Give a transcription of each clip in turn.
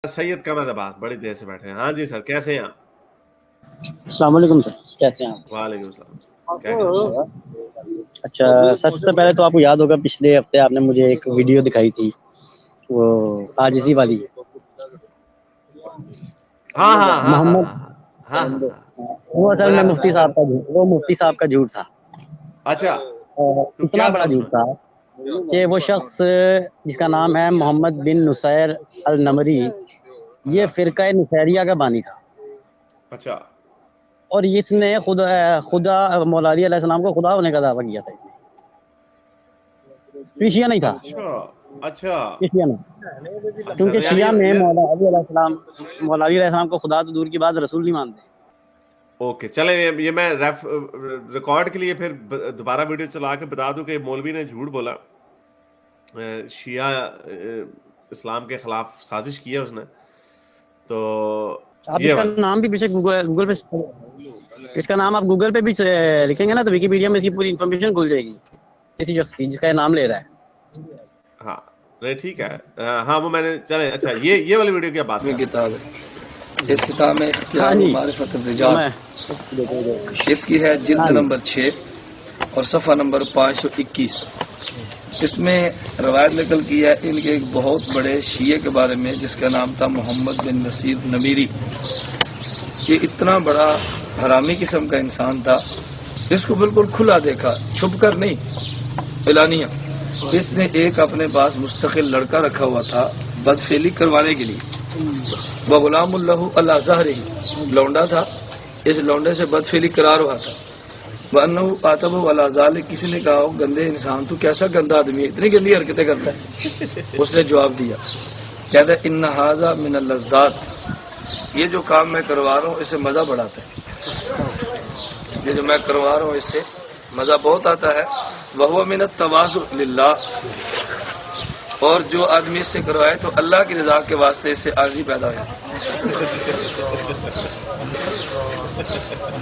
सैयद कमर अब्बास बड़ी देर से बैठे हैं। हाँ जी सर, कैसे हैं आप? अस्सलाम वालेकुम सर, कैसे हैं आप? वालेकुम सलाम। क्या कर रहे हैं? अच्छा सर, सबसे पहले तो आपको याद होगा पिछले हफ्ते आपने मुझे एक वीडियो दिखाई थी, वो आजिज़ी वाली। हाँ हाँ हाँ हाँ मोहम्मद, हाँ हाँ हाँ हाँ। वो असल में बता मुफ्ती साहब का वो मुफ्ती साहब का झूठ था। अच्छा, तो इतना क्या था बड़ा झूठ उसमें? था कि वो शख्स जिसका नाम है मोहम्मद बिन नुसैर अल नमरी, ये हाँ, फिरका नुसैरिया का बानी था अच्छा और इसने खुदा मौला अली अलैहिस्सलाम को खुदा होने का दावा किया था। इसने शिया नहीं था, अच्छा अच्छा शिया नहीं, अच्छा। क्योंकि तो यानी शिया में ये मौला अली अलैहिस्सलाम को खुदा तो दूर की बात रसूल नहीं मानते। ओके, चले ये मैं रिकॉर्ड के लिए फिर दोबारा वीडियो चला के बता दूं कि मौलवी ने झूठ बोला। शिया इस्लाम के खिलाफ साजिश की है उसने। तो आप ये इसका वाली नाम भी पीछे गूगल पे, इसका नाम आप गूगल पे भी लिखेंगे ना तो विकिपीडिया में इसकी पूरी इन्फॉर्मेशन खुल जाएगी, किसी शख्स की जिसका ये नाम ले रहा है। हाँ, नहीं ठीक है। हाँ वो मैंने चले। अच्छा, ये वाली वीडियो की आप बात कर रहे किताब है। इस किताब में हाँ इख्तियार व जी, मारिफत तो रिजाल मैं इसकी है जिल्द हाँ जी, नंबर 6 और सफ़ा नंबर 521। इसमें रवायत निकल की है इनके एक बहुत बड़े शिये के बारे में जिसका नाम था मोहम्मद बिन नसीर नमीरी। ये इतना बड़ा हरामी किस्म का इंसान था, इसको बिल्कुल खुला देखा, छुप कर नहीं, एलानिया। इसने एक अपने पास मुस्तकिल लड़का रखा हुआ था बदफेली करवाने के लिए। वह गुलामुल्लाहु अला ज़हरी, लौंडा था, इस लौंडे से बदफेली करा रहा था। वन्नहु आतबु अला ज़ालिक, किसी ने कहा गंदे इंसान तू कैसा गंदा आदमी है, इतनी गंदी हरकतें करता है। उसने जवाब दिया, कहता है इन्ना हाज़ा मिनल लज़्ज़ात, ये जो काम मैं करवा रहा हूँ इससे मजा बढ़ाता है, ये जो मैं करवा रहा हूँ इससे मजा बहुत आता है। वह मिनत तवाज़ु लिल्लाह, और जो आदमी इससे करवाए तो अल्लाह की रजा के वास्ते इससे आर्जी पैदा हो जाती है।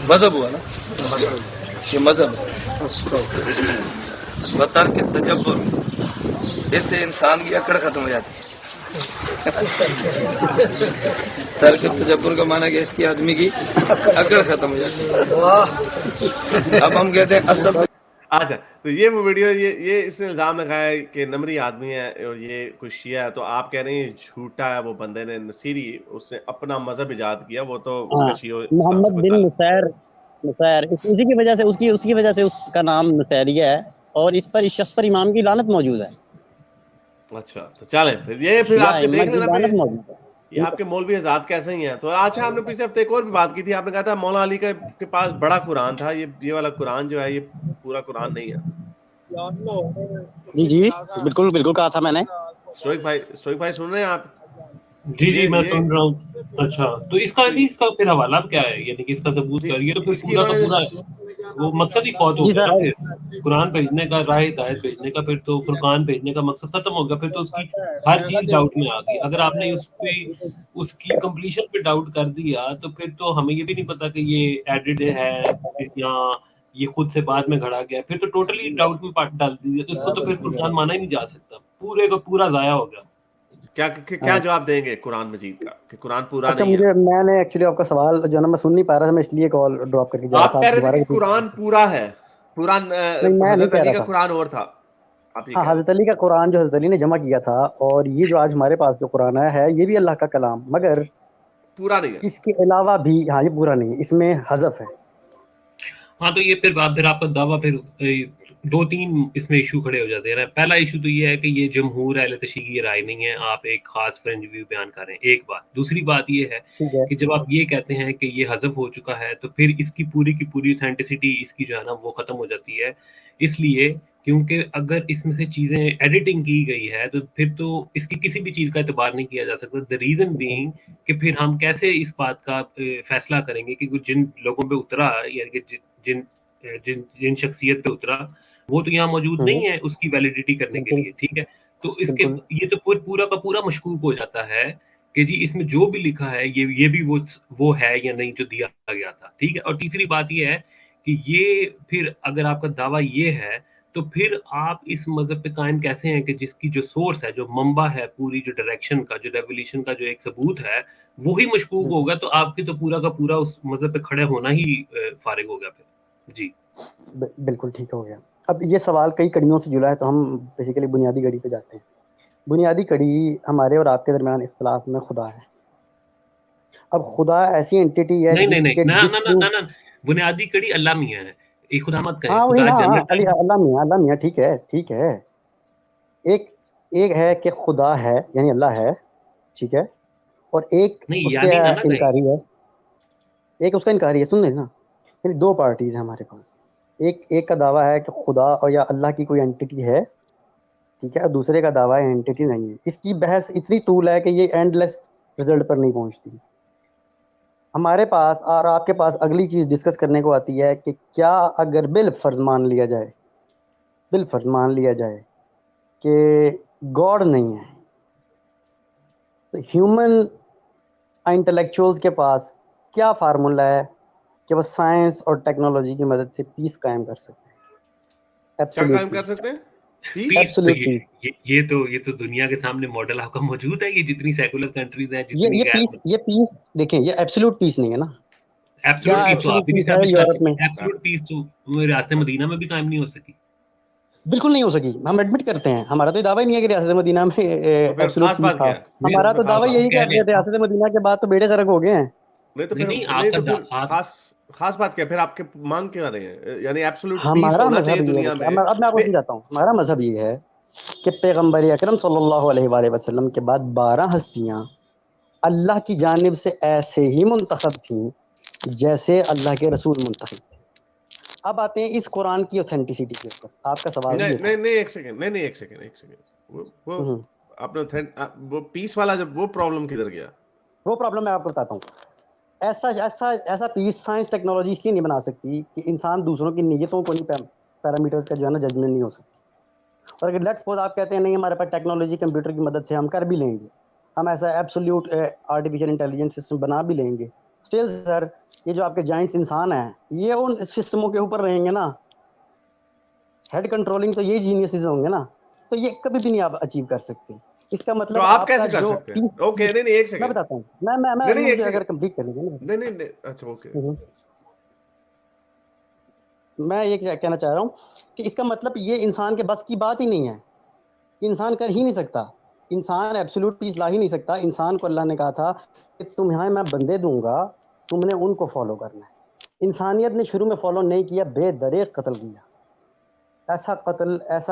मजहब हुआ ना, ये मजहब बतर के तजब्बुर, इससे इंसान की अकड़ खत्म हो जाती है। तर्क तजब्बुर का माना कि इसकी आदमी की अकड़ खत्म हो जाती है। अब हम कहते हैं असल। अच्छा, तो ये वो वीडियो ये इसने इल्जाम लगाया है कि नमरी आदमी है और ये कोई शिया है। तो आप कह रहे हैं झूठा है वो बंदे ने, नसीरी, उसने अपना मजहब इजाद किया। वो तो हाँ, उसका शियो इस्लाम से मोहम्मद कोई बिन ताल्लुक नुसैर, नुसैर उसी की वजह से उसकी वजह से उसका नाम नुसैरिया है और इस शख्स पर इमाम की लानत मौजूद है, नहीं। अच्छा, तो चलें फिर शिया आपके इम्मा देख की लेना फिर लानत मौजूद है। ये ठीक है, आपके मौलवी आजाद कैसे ही हैं। तो अच्छा, आपने पिछले हफ्ते एक और भी बात की थी। आपने कहा था मौला अली के पास बड़ा कुरान था। ये वाला कुरान जो है ये पूरा कुरान नहीं है। जी जी, बिल्कुल बिल्कुल कहा था मैंने। स्टोइक भाई सुन रहे हैं आप? जी ये जी, मैं ये सुन रहा हूँ। अच्छा, तो तो इसका फिर हवाला क्या है, यानी कि इसका सबूत ये- करिए। तो फिर इसकी पूरा का इन्होंने पूरा वो मकसद ही फौत हो जी गया ना। सर, फिर कुरान भेजने का, राह हिदायत भेजने का, फिर तो फुरकान भेजने का मकसद खत्म हो गया। फिर तो उसकी हर चीज डाउट में आ गई। अगर आपने उस पे उसकी कंप्लीशन पे डाउट कर दिया तो फिर तो हमें ये भी नहीं पता कि ये एडिड है या ये खुद से बाद में घड़ा गया। फिर तो टोटली डाउट में डाल दीजिए, तो इसको तो फिर फुरकान माना ही नहीं जा सकता। पूरे का पूरा जाया हो गया। क्या जवाब देंगे कुरान मजीद का कि कुरान पूरा अच्छा नहीं है? मैंने एक्चुअली आपका सवाल जो है ना मैं सुन नहीं पा रहा था, मैं इसलिए कॉल ड्रॉप करके जा रहा आप था, कह आप रहे थे दोबारा कि रिपीट। कुरान पूरा है। कुरान नहीं, मैं नहीं हजरत कह अली रहा का था। कुरान और था, आप ये हाँ, कह रहे हजरत अली का कुरान जो हजरत अली ने जमा किया था और ये जो आज हमारे पास जो कुरान है ये भी अल्लाह का कलाम, मगर थे पूरा नहीं है। इसके अलावा भी, हाँ, ये पूरा नहीं है, इसमें हज़फ है। हाँ, तो ये फिर आपका दावा फिर 2-3 इसमें इशू खड़े हो जाते हैं ना। पहला इशू तो ये है कि ये जमहूर अहले तशरीह की राय नहीं है, आप एक खास फ्रेंच व्यू बयान कर रहे हैं, एक बात। दूसरी बात ये है ठीक है, कि जब आप ये कहते हैं कि ये हज़फ हो चुका है तो फिर इसकी पूरी की पूरी ऑथेंटिसिटी इसकी जो है ना वो खत्म हो जाती है। इसलिए क्योंकि अगर इसमें से चीज़ें एडिटिंग की गई है तो फिर तो इसकी किसी भी चीज़ का एतबार नहीं किया जा सकता। द रीज़न बीइंग कि फिर हम कैसे इस बात का फैसला करेंगे कि जिन लोगों पे उतरा, यानी कि जिन जिन जिन शख्सियत पे उतरा, वो तो यहाँ मौजूद नहीं है उसकी वैलिडिटी करने के बिल्कुल लिए, ठीक है? तो इसके बिल्कुल। ये तो पूरा का पूरा मशकूक हो जाता है कि जी इसमें जो भी लिखा है ये भी वो है या नहीं जो दिया गया था, ठीक है? और तीसरी बात ये है कि ये फिर अगर आपका दावा ये है तो फिर आप इस मजहब पे कायम कैसे हैं कि जिसकी जो सोर्स है, जो मंबा है, पूरी जो डायरेक्शन का, जो रेवोल्यूशन का जो एक सबूत है, वो ही मशकूक होगा, तो आपकी तो पूरा का पूरा उस मजहब पे खड़े होना ही फारिग हो गया फिर। जी बिल्कुल ठीक हो गया। अब ये सवाल कई कड़ियों से जुड़ा है, तो हम बेसिकली बुनियादी कड़ी पे जाते हैं। बुनियादी कड़ी हमारे और आपके दरमियान इख्तिलाफ में खुदा है। अब खुदा ऐसी एंटिटी है नहीं नहीं नहीं जिसके ना जिस ना ना ना ना बुनियादी कड़ी अल्लाह मियां है, ये खुदा मत कहें, हाँ वही खुदा ना, जन्नत है। अल्लाह मियां ठीक है, ठीक है। एक एक है कि खुदा है यानी अल्लाह है, ठीक है, और एक नहीं उसके यानी ना ना कहीं। इनकारी है, एक उसका इनकारी है। सुन लेना, यानी दो पार्टीज हैं हमारे पास। एक एक का दावा है कि खुदा और या अल्लाह की कोई एंटिटी है, ठीक है, और दूसरे का दावा है एंटिटी नहीं है। इसकी बहस इतनी तूल है कि ये एंडलेस रिजल्ट पर नहीं पहुंचती। हमारे पास और आपके पास अगली चीज डिस्कस करने को आती है कि क्या अगर बिल फर्ज मान लिया जाए, बिल फर्ज मान लिया जाए कि गॉड नहीं है, तो ह्यूमन इंटेलेक्चुअल्स के पास क्या फार्मूला है कि वो साइंस और टेक्नोलॉजी की मदद से पीस कायम कर सकते हैं? क्या एब्सोल्यूट कायम कर पीस, सकते हैं? पीस? पीस तो एब्सोल्यूट पीस। ये तो दुनिया के सामने मॉडल आपका मौजूद है, ये जितनी सेकुलर कंट्रीज हैं, जितनी गैर ये पीस देखें, ये एब्सोल्यूट पीस नहीं है ना। क्या एब्सोल्यूट पीस तो एब्सोल्यूट आप ही नहीं पीस है स्टैब्लिश कर यूरोप में? सकते, एब्सोल्यूट पीस तो रास्ते मदीना में भी कायम नहीं हो सकी। बिल्कुल नहीं हो सकी, हम एडमिट करते हैं। हमारा तो दावा ही नहीं है कि रियासत मदीना में तो फिर एब्सोल्यूट खास पीस बात था। क्या है? हमारा उसमें तो खास दावा बात यही कह कि रहे हैं ना। रियासत मदीना के बाद तो बेड़े गर्क हो गए हैं। नहीं तो नहीं फिर नहीं नहीं तो आपका फिर आप खास बात क्या है? फिर आपके मांग क्या रहे हैं? यानी एब्सोल्यूट पीस हमारा होना चाहिए मजहब ये है, दुनिया देखिए, में। अब मैं आपको फिर समझाता हूँ। हमारा मजहब ये है कि पैगम्बर अकरम सल्लल्लाहु अलैहि वसल्लम के बाद 12 हस्तियां अल्लाह की जानिब से ऐसे ही मुंतखब थी जैसे अल्लाह के रसूल मुंतखब थे। अब आते हैं इस कुरान की ऑथेंटिसिटी के ऊपर। आपका सवाल नहीं ये था। नहीं नहीं, एक सेकंड, नहीं नहीं, एक सेकंड, एक सेकंड। वो हम्म, आपने वो पीस वाला जब वो प्रॉब्लम किधर गया? वो प्रॉब्लम मैं आपको बताता हूँ। ऐसा ऐसा ऐसा पीस साइंस टेक्नोलॉजी इसलिए नहीं बना सकती कि इंसान दूसरों की नीयतों को नहीं पैरामीटर्स का जो है ना जजमेंट नहीं हो सकती। और अगर लेट्स सपोज आप कहते हैं नहीं हमारे पास टेक्नोलॉजी कंप्यूटर की मदद से हम कर भी लेंगे, हम ऐसा एब्सोल्यूट आर्टिफिशियल इंटेलिजेंस सिस्टम बना भी लेंगे, स्टिल सर ये जो आपके जाइंट्स इंसान हैं ये उन सिस्टमों के ऊपर रहेंगे ना। हेड कंट्रोलिंग तो ये जीनियसेस होंगे ना, तो ये कभी भी नहीं आप अचीव कर सकते। इसका तो मतलब आप आपका कैसे कर जो सकते हैं? ओके, नहीं नहीं, एक मैं सेकंड, बताता हूँ, मैं नहीं नहीं, एक मुझे अगर सेकंड, कंप्लीट कर लीजिए ना। नहीं नहीं नहीं, अच्छा ओके। मैं ये क्या कहना चाह रहा हूँ कि इसका मतलब ये इंसान के बस की बात ही नहीं है, इंसान कर ही नहीं सकता, इंसान एब्सोल्यूट पीस ला ही नहीं सकता। इंसान को अल्लाह ने कहा था कि तुम्हें मैं बंदे दूंगा, तुमने उनको फॉलो करना है। इंसानियत ने शुरू में फॉलो नहीं किया, बेदरेक कत्ल किया। ऐसा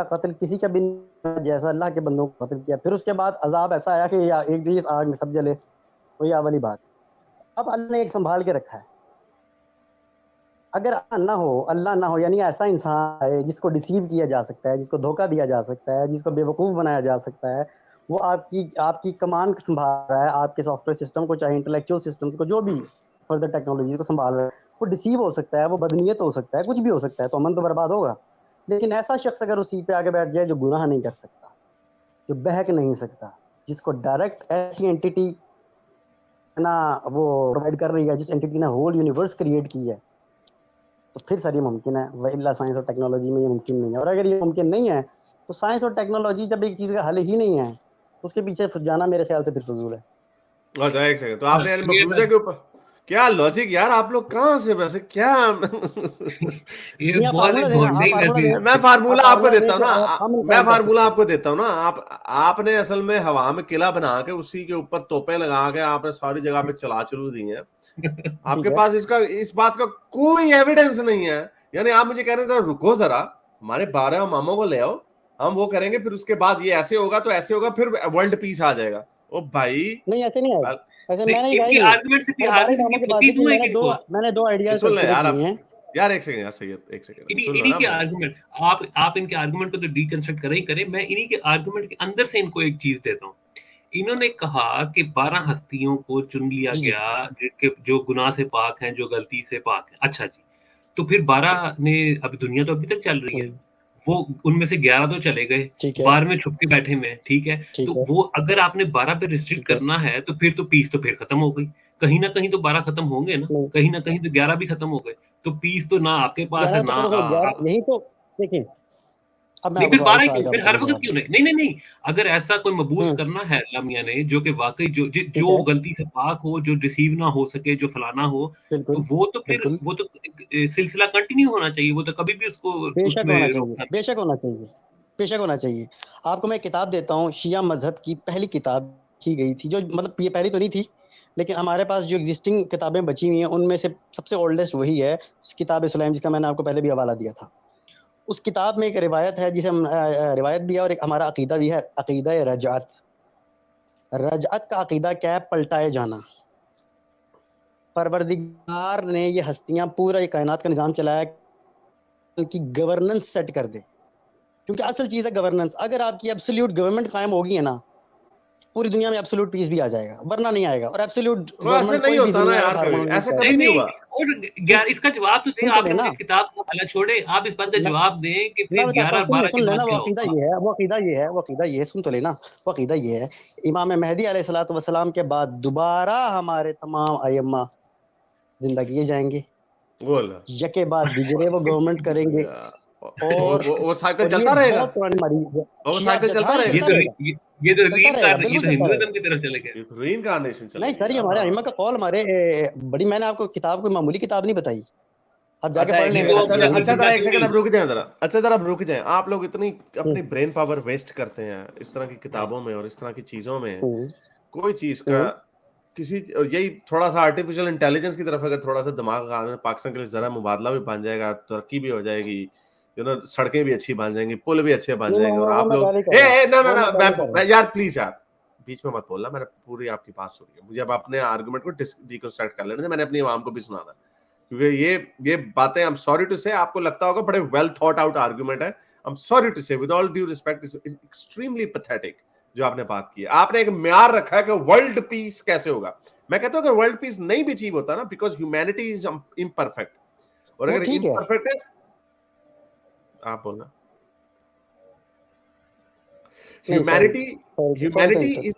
कत्ल किसी का भी नहीं जैसा अल्लाह के बंदों को कत्ल किया। फिर उसके बाद अजाब ऐसा आया कि या एक चीज आग में सब जले, वही आ वाली बात। अब अल्लाह ने एक संभाल के रखा है। अगर अल्लाह ना हो यानी ऐसा इंसान है जिसको डिसीव किया जा सकता है, जिसको धोखा दिया जा सकता है, जिसको बेवकूफ़ बनाया जा सकता है, वो आपकी आपकी कमांड संभाल रहा है, आपके सॉफ्टवेयर सिस्टम को, चाहे इंटेलेक्चुअल सिस्टम्स को, जो भी फर्दर टेक्नोलॉजी को संभाल रहा है, वो डिसीव हो सकता है, वो बदनीयत हो सकता है, कुछ भी हो सकता है, तो अमन तो बर्बाद होगा। लेकिन ऐसा शख्स अगर उस सीट पे आके बैठ जाए जो गुनाह नहीं कर सकता, जो बहक नहीं सकता, जिसको डायरेक्ट ऐसी एंटिटी है ना वो प्रोवाइड कर रही है, जिस एंटिटी ने होल यूनिवर्स क्रिएट की है, तो फिर सर ये मुमकिन है। वह साइंस और टेक्नोलॉजी में ये मुमकिन नहीं है। और अगर ये मुमकिन नहीं है तो साइंस और टेक्नोलॉजी जब एक चीज़ का हल ही नहीं है तो उसके पीछे जाना मेरे ख्याल से फिर फजूल है। अच्छा एक सेकंड, तो हाँ, आपने यानी सुनिए मफरूजा के ऊपर क्या लॉजिक यार, आप लोग कहाँ से वैसे क्या? ये नहीं आप बहुत फार्मूला दें, बहुत आप नहीं फार्मूला वैसे। दें, मैं आप फार्मूला आपको फार्मूला दें देता हूँ कि ना, हम मैं कायम कर फार्मूला सकते हैं। आपको देता हूँ ना। आपने असल में हवा में किला बना के उसी के ऊपर तोपे लगा के आपने सारी जगह पे चला चलू दी है। ठीक आपके है, पास इस बात का कोई एविडेंस नहीं है। यानी आप मुझे कह रहे हैं जरा रुको, जरा हमारे 12 मामों को ले आओ, हम वो करेंगे, फिर उसके बाद ये ऐसे होगा तो ऐसे होगा, फिर वर्ल्ड पीस आ जाएगा। ओ भाई, नहीं ऐसे नहीं आएगा, ऐसे नहीं, मैंने कहा ही इनके नहीं है। आर्गुमेंट से मैंने आगे 12 से नामों इनकी की बात नहीं की, फकीर हुए कि कौन? मैंने दो आइडियाज सुन ले तस्करे यार किए आप, हैं। यार एक सेकंड यार, सैयद एक सेकंड सुन लो इन्हीं ना के भाई। आर्गुमेंट, आप इनके आर्गुमेंट को तो डीकंस्ट्रक्ट करें ही करें, मैं इन्हीं के आर्गुमेंट के अंदर से इनको एक चीज देता हूँ। इन्होंने कहा कि 12 हस्तियों को चुन लिया जी जी गया जिनके जो गुनाह से पाक हैं, जो गलती से पाक हैं। अच्छा जी, तो फिर 12 ने, अभी दुनिया तो अभी तक चल रही है, वो उनमें से 11 तो चले गए, ठीक है, 12 में छुप के बैठे हुए हैं, ठीक है। ठीक तो है, वो अगर आपने 12 पे रिस्ट्रिक्ट ठीक है। करना है तो फिर तो पीस तो फिर खत्म हो गई। कहीं ना कहीं तो 12 खत्म होंगे ना, नहीं कहीं ना कहीं तो 11 भी खत्म हो गए। तो पीस तो ना आपके पास है 11 तो ना खत्म हो गया, यही तो देखिए अब मैं नहीं आपको फिर 12 सवाल क्यों, का फिर हर बताऊं वक्त जवाब। क्यों नहीं, अगर ऐसा कोई मबूस हम्म, करना है अल्लाह मियाँ ने, जो कि वाकई ठीक जो है, गलती से पाक हो, जो रिसीव ना हो सके, जो फलाना हो, तो बिल्कुल, फिर बिल्कुल, वो तो सिलसिला कंटिन्यू होना चाहिए, वो तो कभी भी उसको बेशक उसमें होना चाहिए, रोकना नहीं। बेशक होना चाहिए, बेशक होना चाहिए। आपको मैं किताब देता हूँ, शिया मजहब की पहली किताब की गई थी, जो मतलब ये पहली तो नहीं थी, लेकिन हमारे पास जो एग्जिस्टिंग किताबें बची हुई हैं उनमें से सबसे ओल्डेस्ट वही है, किताब सुलैम, जिसका मैंने आपको पहले भी हवाला दिया था। उस किताब में एक रिवायत है जिसे हम रिवायत भी है और एक हमारा अकीदा भी है, अकीदा रजात। रजात का अकीदा क्या है? पलटाए जाना। परवरदिगार ने ये हस्तियां, पूरा ये कायनात का निज़ाम चलाया कि गवर्नेंस सेट कर दे, क्योंकि असल चीज़ है गवर्नेंस। अगर आपकी एब्सोल्यूट गवर्नमेंट कायम होगी है ना, पूरी दुनिया में एब्सोल्यूट पीस भी आ जाएगा, वरना नहीं आएगा। और एब्सोल्यूट वो ऐसे गवर्नमेंट नहीं कोई भी होता ना दुनिया का यार, कभी हारमोनियम ऐसे कर। कभी नहीं नहीं, हुआ। और सुन इसका जवाब तो दें, सुन तो आपने लेना, मुझे किताब का हवाला छोड़े, आप इस बात का मैं जवाब दें कि मैं फिर बताता 11 हूँ, और सुन ले 12 सुन के लेना, बाद वो क्या अकीदा होगा? ये है, वो अकीदा ये है, वो अकीदा ये है, सुन तो लेना। वो अकीदा ये है, इमाम महदी अलैहिस्सलातु वस्सलाम के बाद दोबारा हमारे तमाम अय्यम्मा जिंदा किए जाएंगे, बोल यके बाद दिगरे वो गवर्नमेंट करेंगे। यार, और वो साइकिल और ये चलता रहेगा, बहुत पुरानी मरीज है। और वो शिया साइकिल चलता हाँ, ये रहेगा। चलता रहेगा, चलता रहेगा, ये बिल्कुल तो चलता हिंदुइज्म रहेगा। की तरफ चले गए। ये तो रीइंकार्नेशन नहीं चलेगी सर, ये यार। हमारे हाँ, अइम्मा का कौल, हमारे बड़ी, मैंने आपको किताब कोई मामूली किताब नहीं बताई, आप जाके अच्छा पढ़ नहीं लें एक तो मेरा अब अच्छा यही। अच्छा जरा जिंदा एक क्यों सेकंड नहीं? अब रुक जाएं जरा, अच्छा जरा अब रुक जाएं। आप लोग इतनी हम्म, अपनी ब्रेन पावर वेस्ट करते हैं इस तरह की किताबों में और इस तरह की चीजों में, हम्म, कोई चीज का हम्म, किसी, और यही थोड़ा सा आर्टिफिशियल इंटेलिजेंस की तरफ अगर थोड़ा सा दिमाग लगा दें, पाकिस्तान के लिए जरा मुबादला भी बन जाएगा, तरक्की भी हो जाएगी, सड़कें भी अच्छी बन जाएंगी, पुल भी अच्छे बन नहीं, जाएंगे। और वो आप मैं लोग पहले ही कर रहा हूँ, ना ना वो ना मैं पहले ही कर रहा मैं हूँ। यार प्लीज यार बीच में मत बोलना, मैंने पूरी आपकी बात सुनी है, मुझे अब अपने आर्गुमेंट को डिकंस्ट्रक्ट कर लेने दे, मैंने अपनी आवाम को भी सुनाना है। क्योंकि ये बातें, आई एम सॉरी टू से, आपको लगता होगा बड़े वेल थॉट आउट आर्गुमेंट है, आई एम सॉरी टू से, with all due respect, is extremely pathetic जो आपने बात की है। आपने एक म्यार रखा है कि वर्ल्ड पीस कैसे होगा। मैं कहता हूं अगर वर्ल्ड पीस नहीं भी अचीव होता ना, बिकॉज ह्यूमैनिटी इज इम्परफेक्ट, और वो अगर ठीक है, इम्परफेक्ट है, आप बोलना, नहीं sorry, humanity sorry to humanity interrupt. Is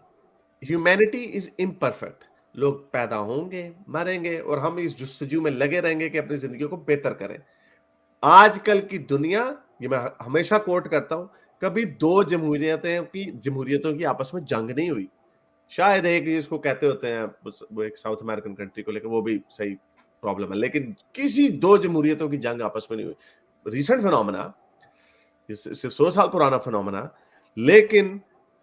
humanity is imperfect. लोग पैदा होंगे, मरेंगे, और हम इस जुस्तजू में लगे रहेंगे कि अपनी जिंदगी को बेहतर करें। आजकल की दुनिया, ये मैं हमेशा कोट करता हूं, कभी दो जमहूरियतों की आपस में जंग नहीं हुई। शायद एक इसको कहते होते हैं वो एक साउथ अमेरिकन कंट्री को, लेकिन वो भी सही प्रॉब्लम है, लेकिन किसी दो जमहूरियतों की जंग आपस में नहीं हुई। रिसेंट फिनोमेना, सिर्फ 100 साल पुराना फिनोमेना, लेकिन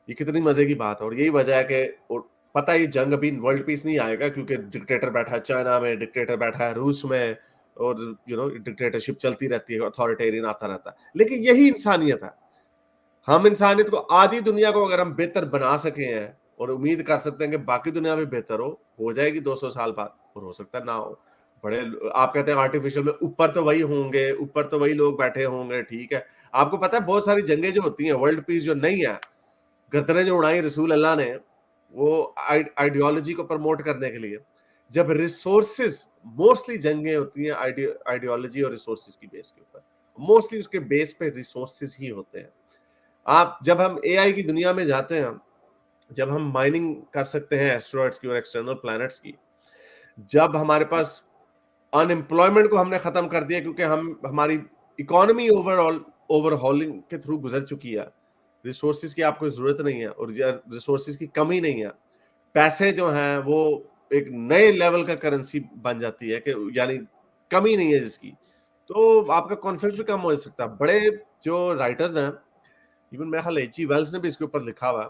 ये कितनी मजे की बात है। और यही वजह है कि, और पता है ये जंग अभी वर्ल्ड पीस नहीं आएगा, क्योंकि डिक्टेटर बैठा है चाइना में, डिक्टेटर बैठा है रूस में, और डिक्टेटरशिप चलती रहती है, अथॉरिटेरियन आता रहता है। लेकिन यही इंसानियत है। हम इंसानियत को, आधी दुनिया को अगर हम बेहतर बना सके हैं, और उम्मीद कर सकते हैं कि बाकी दुनिया भी बेहतर हो जाएगी 200 साल बाद, और हो सकता है ना हो। बड़े, आप कहते हैं आर्टिफिशियल में ऊपर तो वही होंगे, ऊपर तो वही लोग बैठे होंगे, ठीक है। आपको पता है बहुत सारी जंगें जो होती हैं, वर्ल्ड पीस जो नहीं है, गर्दनें जो उड़ाई रसूल अल्लाह ने, वो आइडियोलॉजी को प्रमोट करने के लिए। जब रिसोर्सेज, मोस्टली जंगें होती हैं आइडियोलॉजी और रिसोर्सेज की बेस के ऊपर, मोस्टली उसके बेस पे रिसोर्सेज ही होते हैं। जब हम एआई की दुनिया में जाते हैं, जब हम माइनिंग कर सकते हैं एस्ट्रॉइड्स की और एक्सटर्नल प्लैनेट्स की, जब हमारे पास अनएम्प्लॉयमेंट को हमने खत्म कर दिया, क्योंकि हमारी इकोनॉमी ओवरहॉलिंग के थ्रू गुजर चुकी है, रिसोर्सेज की आपको जरूरत नहीं है, और रिसोर्सेज की कमी नहीं है, पैसे जो हैं वो एक नए लेवल का करेंसी बन जाती है, कि यानी कमी नहीं है जिसकी, तो आपका कॉन्फ्लिक्ट भी कम हो सकता है। बड़े जो राइटर्स हैं, इवन मेरा ख्याल एच.जी. वेल्स ने भी इसके ऊपर लिखा हुआ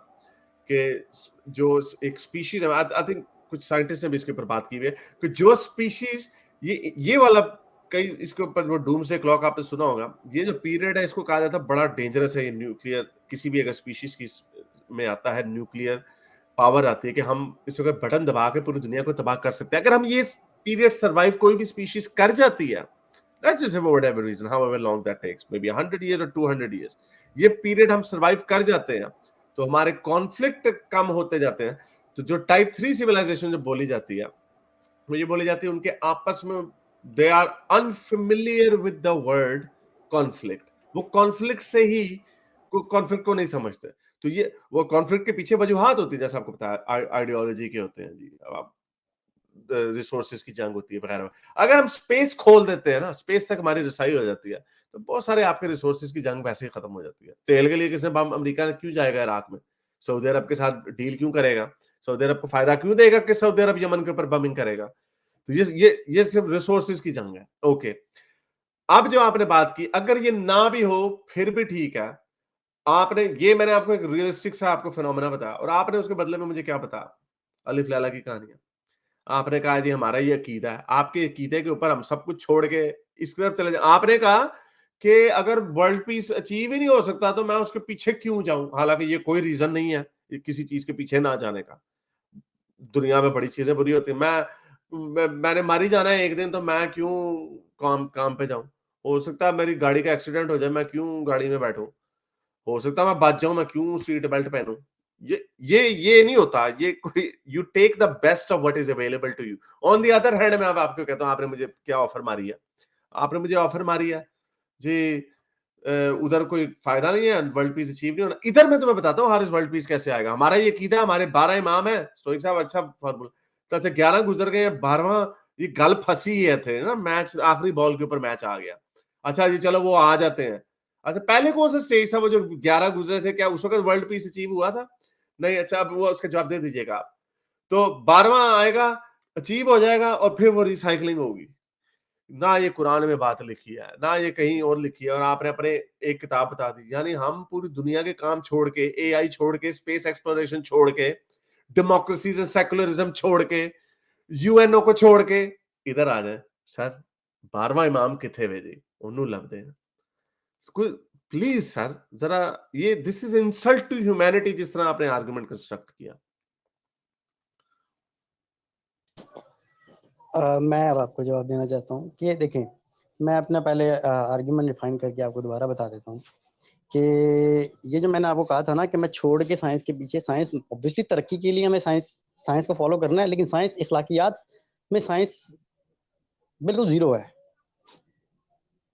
कि जो एक स्पीशीज है, आई थिंक कुछ साइंटिस्ट ने भी इसके ऊपर बात की हुई है, कि जो स्पीशीज, ये वाला, कई इसके ऊपर वो डूम्सडे क्लॉक आपने सुना होगा, ये जो पीरियड है इसको कहा जाता है बड़ा डेंजरस है। ये न्यूक्लियर, किसी भी अगर स्पीशीज की में आता है, न्यूक्लियर पावर आती है कि हम इस वक्त बटन दबा के पूरी दुनिया को तबाह कर सकते हैं। अगर हम ये पीरियड सर्वाइव कोई भी स्पीशीज कर जाती है, let's just say for whatever reason, however long that takes, maybe 100 years or 200 years, ये पीरियड हम सरवाइव कर जाते हैं, तो हमारे कॉन्फ्लिक्ट कम होते जाते हैं। तो जो टाइप 3 सिविलाइजेशन जो बोली जाती है, वो ये बोली जाती है उनके आपस में, they are unfamiliar with the word conflict. वो कॉन्फ्लिक्ट से ही कॉन्फ्लिक्ट को नहीं समझते। तो ये वो कॉन्फ्लिक्ट के पीछे वजूहात होती है, जैसे आपको बताया आइडियोलॉजी के होते हैं जी, अब रिसोर्सेज की जंग होती है वगैरह। अगर हम स्पेस खोल देते हैं ना, स्पेस तक हमारी रसाई हो जाती है, तो बहुत सारे आपके रिसोर्सेज की जंग वैसे ही खत्म हो जाती है। तेल के लिए किसने बम, अमेरिका क्यों जाएगा इराक में? सऊदी अरब के साथ डील क्यों करेगा? सऊदी अरब को फायदा क्यों देगा कि सऊदी अरब यमन के ऊपर बमिंग करेगा? तो ये सिर्फ रिसोर्सेज की जंग है। ओके, अब जो आपने बात की, अगर ये ना भी हो फिर भी ठीक है। मैंने आपको एक रियलिस्टिक सा आपको फिनोमेना बताया, और आपने उसके बदले में मुझे क्या बताया? अलिफ लैला की कहानियां। आपने कहा जी हमारा ये अकीदा है, आपके अकीदे के ऊपर हम सब कुछ छोड़ के इस तरफ चले जाए। आपने कहा कि अगर वर्ल्ड पीस अचीव ही नहीं हो सकता तो मैं उसके पीछे क्यों जाऊं? हालांकि ये कोई रीजन नहीं है किसी चीज के पीछे ना जाने का। दुनिया में बड़ी चीजें बुरी होती है। मैंने मर ही जाना है एक दिन, तो मैं क्यों काम पे जाऊं? हो सकता है मेरी गाड़ी का एक्सीडेंट हो जाए, मैं क्यों गाड़ी में बैठूं? हो सकता है मैं बच जाऊं, मैं क्यों सीट बेल्ट पहनूं? ये नहीं होता। ये कोई, you take the best of what is available to you. On the other hand, मैं अब आपको कहता हूं, आपने मुझे क्या ऑफर मारी है? आपने मुझे ऑफर मारी है जी, उधर कोई फायदा नहीं है, वर्ल्ड पीस अचीव नहीं होना। इधर मैं तुम्हें बताता हूँ हारिस, वर्ल्ड पीस कैसे आएगा। हमारा ये कीदा, हमारे 12 इमाम है। स्टोइक साहब अच्छा फॉर्मूला। तो अच्छा 11 गुजर गए, 12वां ये गल फंसी है थे ना, मैच आखिरी बॉल के ऊपर मैच आ गया। अच्छा जी चलो वो आ जाते हैं। अच्छा पहले कौन सा स्टेज था वो जो 11 गुजरे थे? क्या उस वक्त वर्ल्ड पीस अचीव हुआ था? नहीं। अच्छा अब वो उसका जवाब दे दीजिएगा आप। तो 12वां आएगा, अचीव हो जाएगा, और फिर वो रिसाइकलिंग होगी। ना ये कुरान में बात लिखी है, ना ये कहीं और लिखी है, और आपने अपने एक किताब बता दी। यानी हम पूरी दुनिया के काम छोड़ के, एआई छोड़ के, स्पेस एक्सप्लोरेशन छोड़ के, डेमोक्रेसी से सेकुलरिज्म छोड़ के, यूएनओ को छोड़ के इधर आ जाए। सर 12वां इमाम किथे वे जी? ओनू लभदे हैं कोई? प्लीज सर जरा, ये this is insult to humanity जिस तरह आपने आर्गुमेंट कंस्ट्रक्ट किया। मैं अब आपको जवाब देना चाहता हूँ कि देखें, मैं अपना पहले आर्ग्यूमेंट डिफाइन करके आपको दोबारा बता देता हूँ कि ये जो मैंने आपको कहा था ना कि मैं छोड़ के साइंस के पीछे, साइंस ऑब्वियसली तरक्की के लिए हमें साइंस को फॉलो करना है, लेकिन साइंस इखलाकियात में साइंस बिल्कुल जीरो है।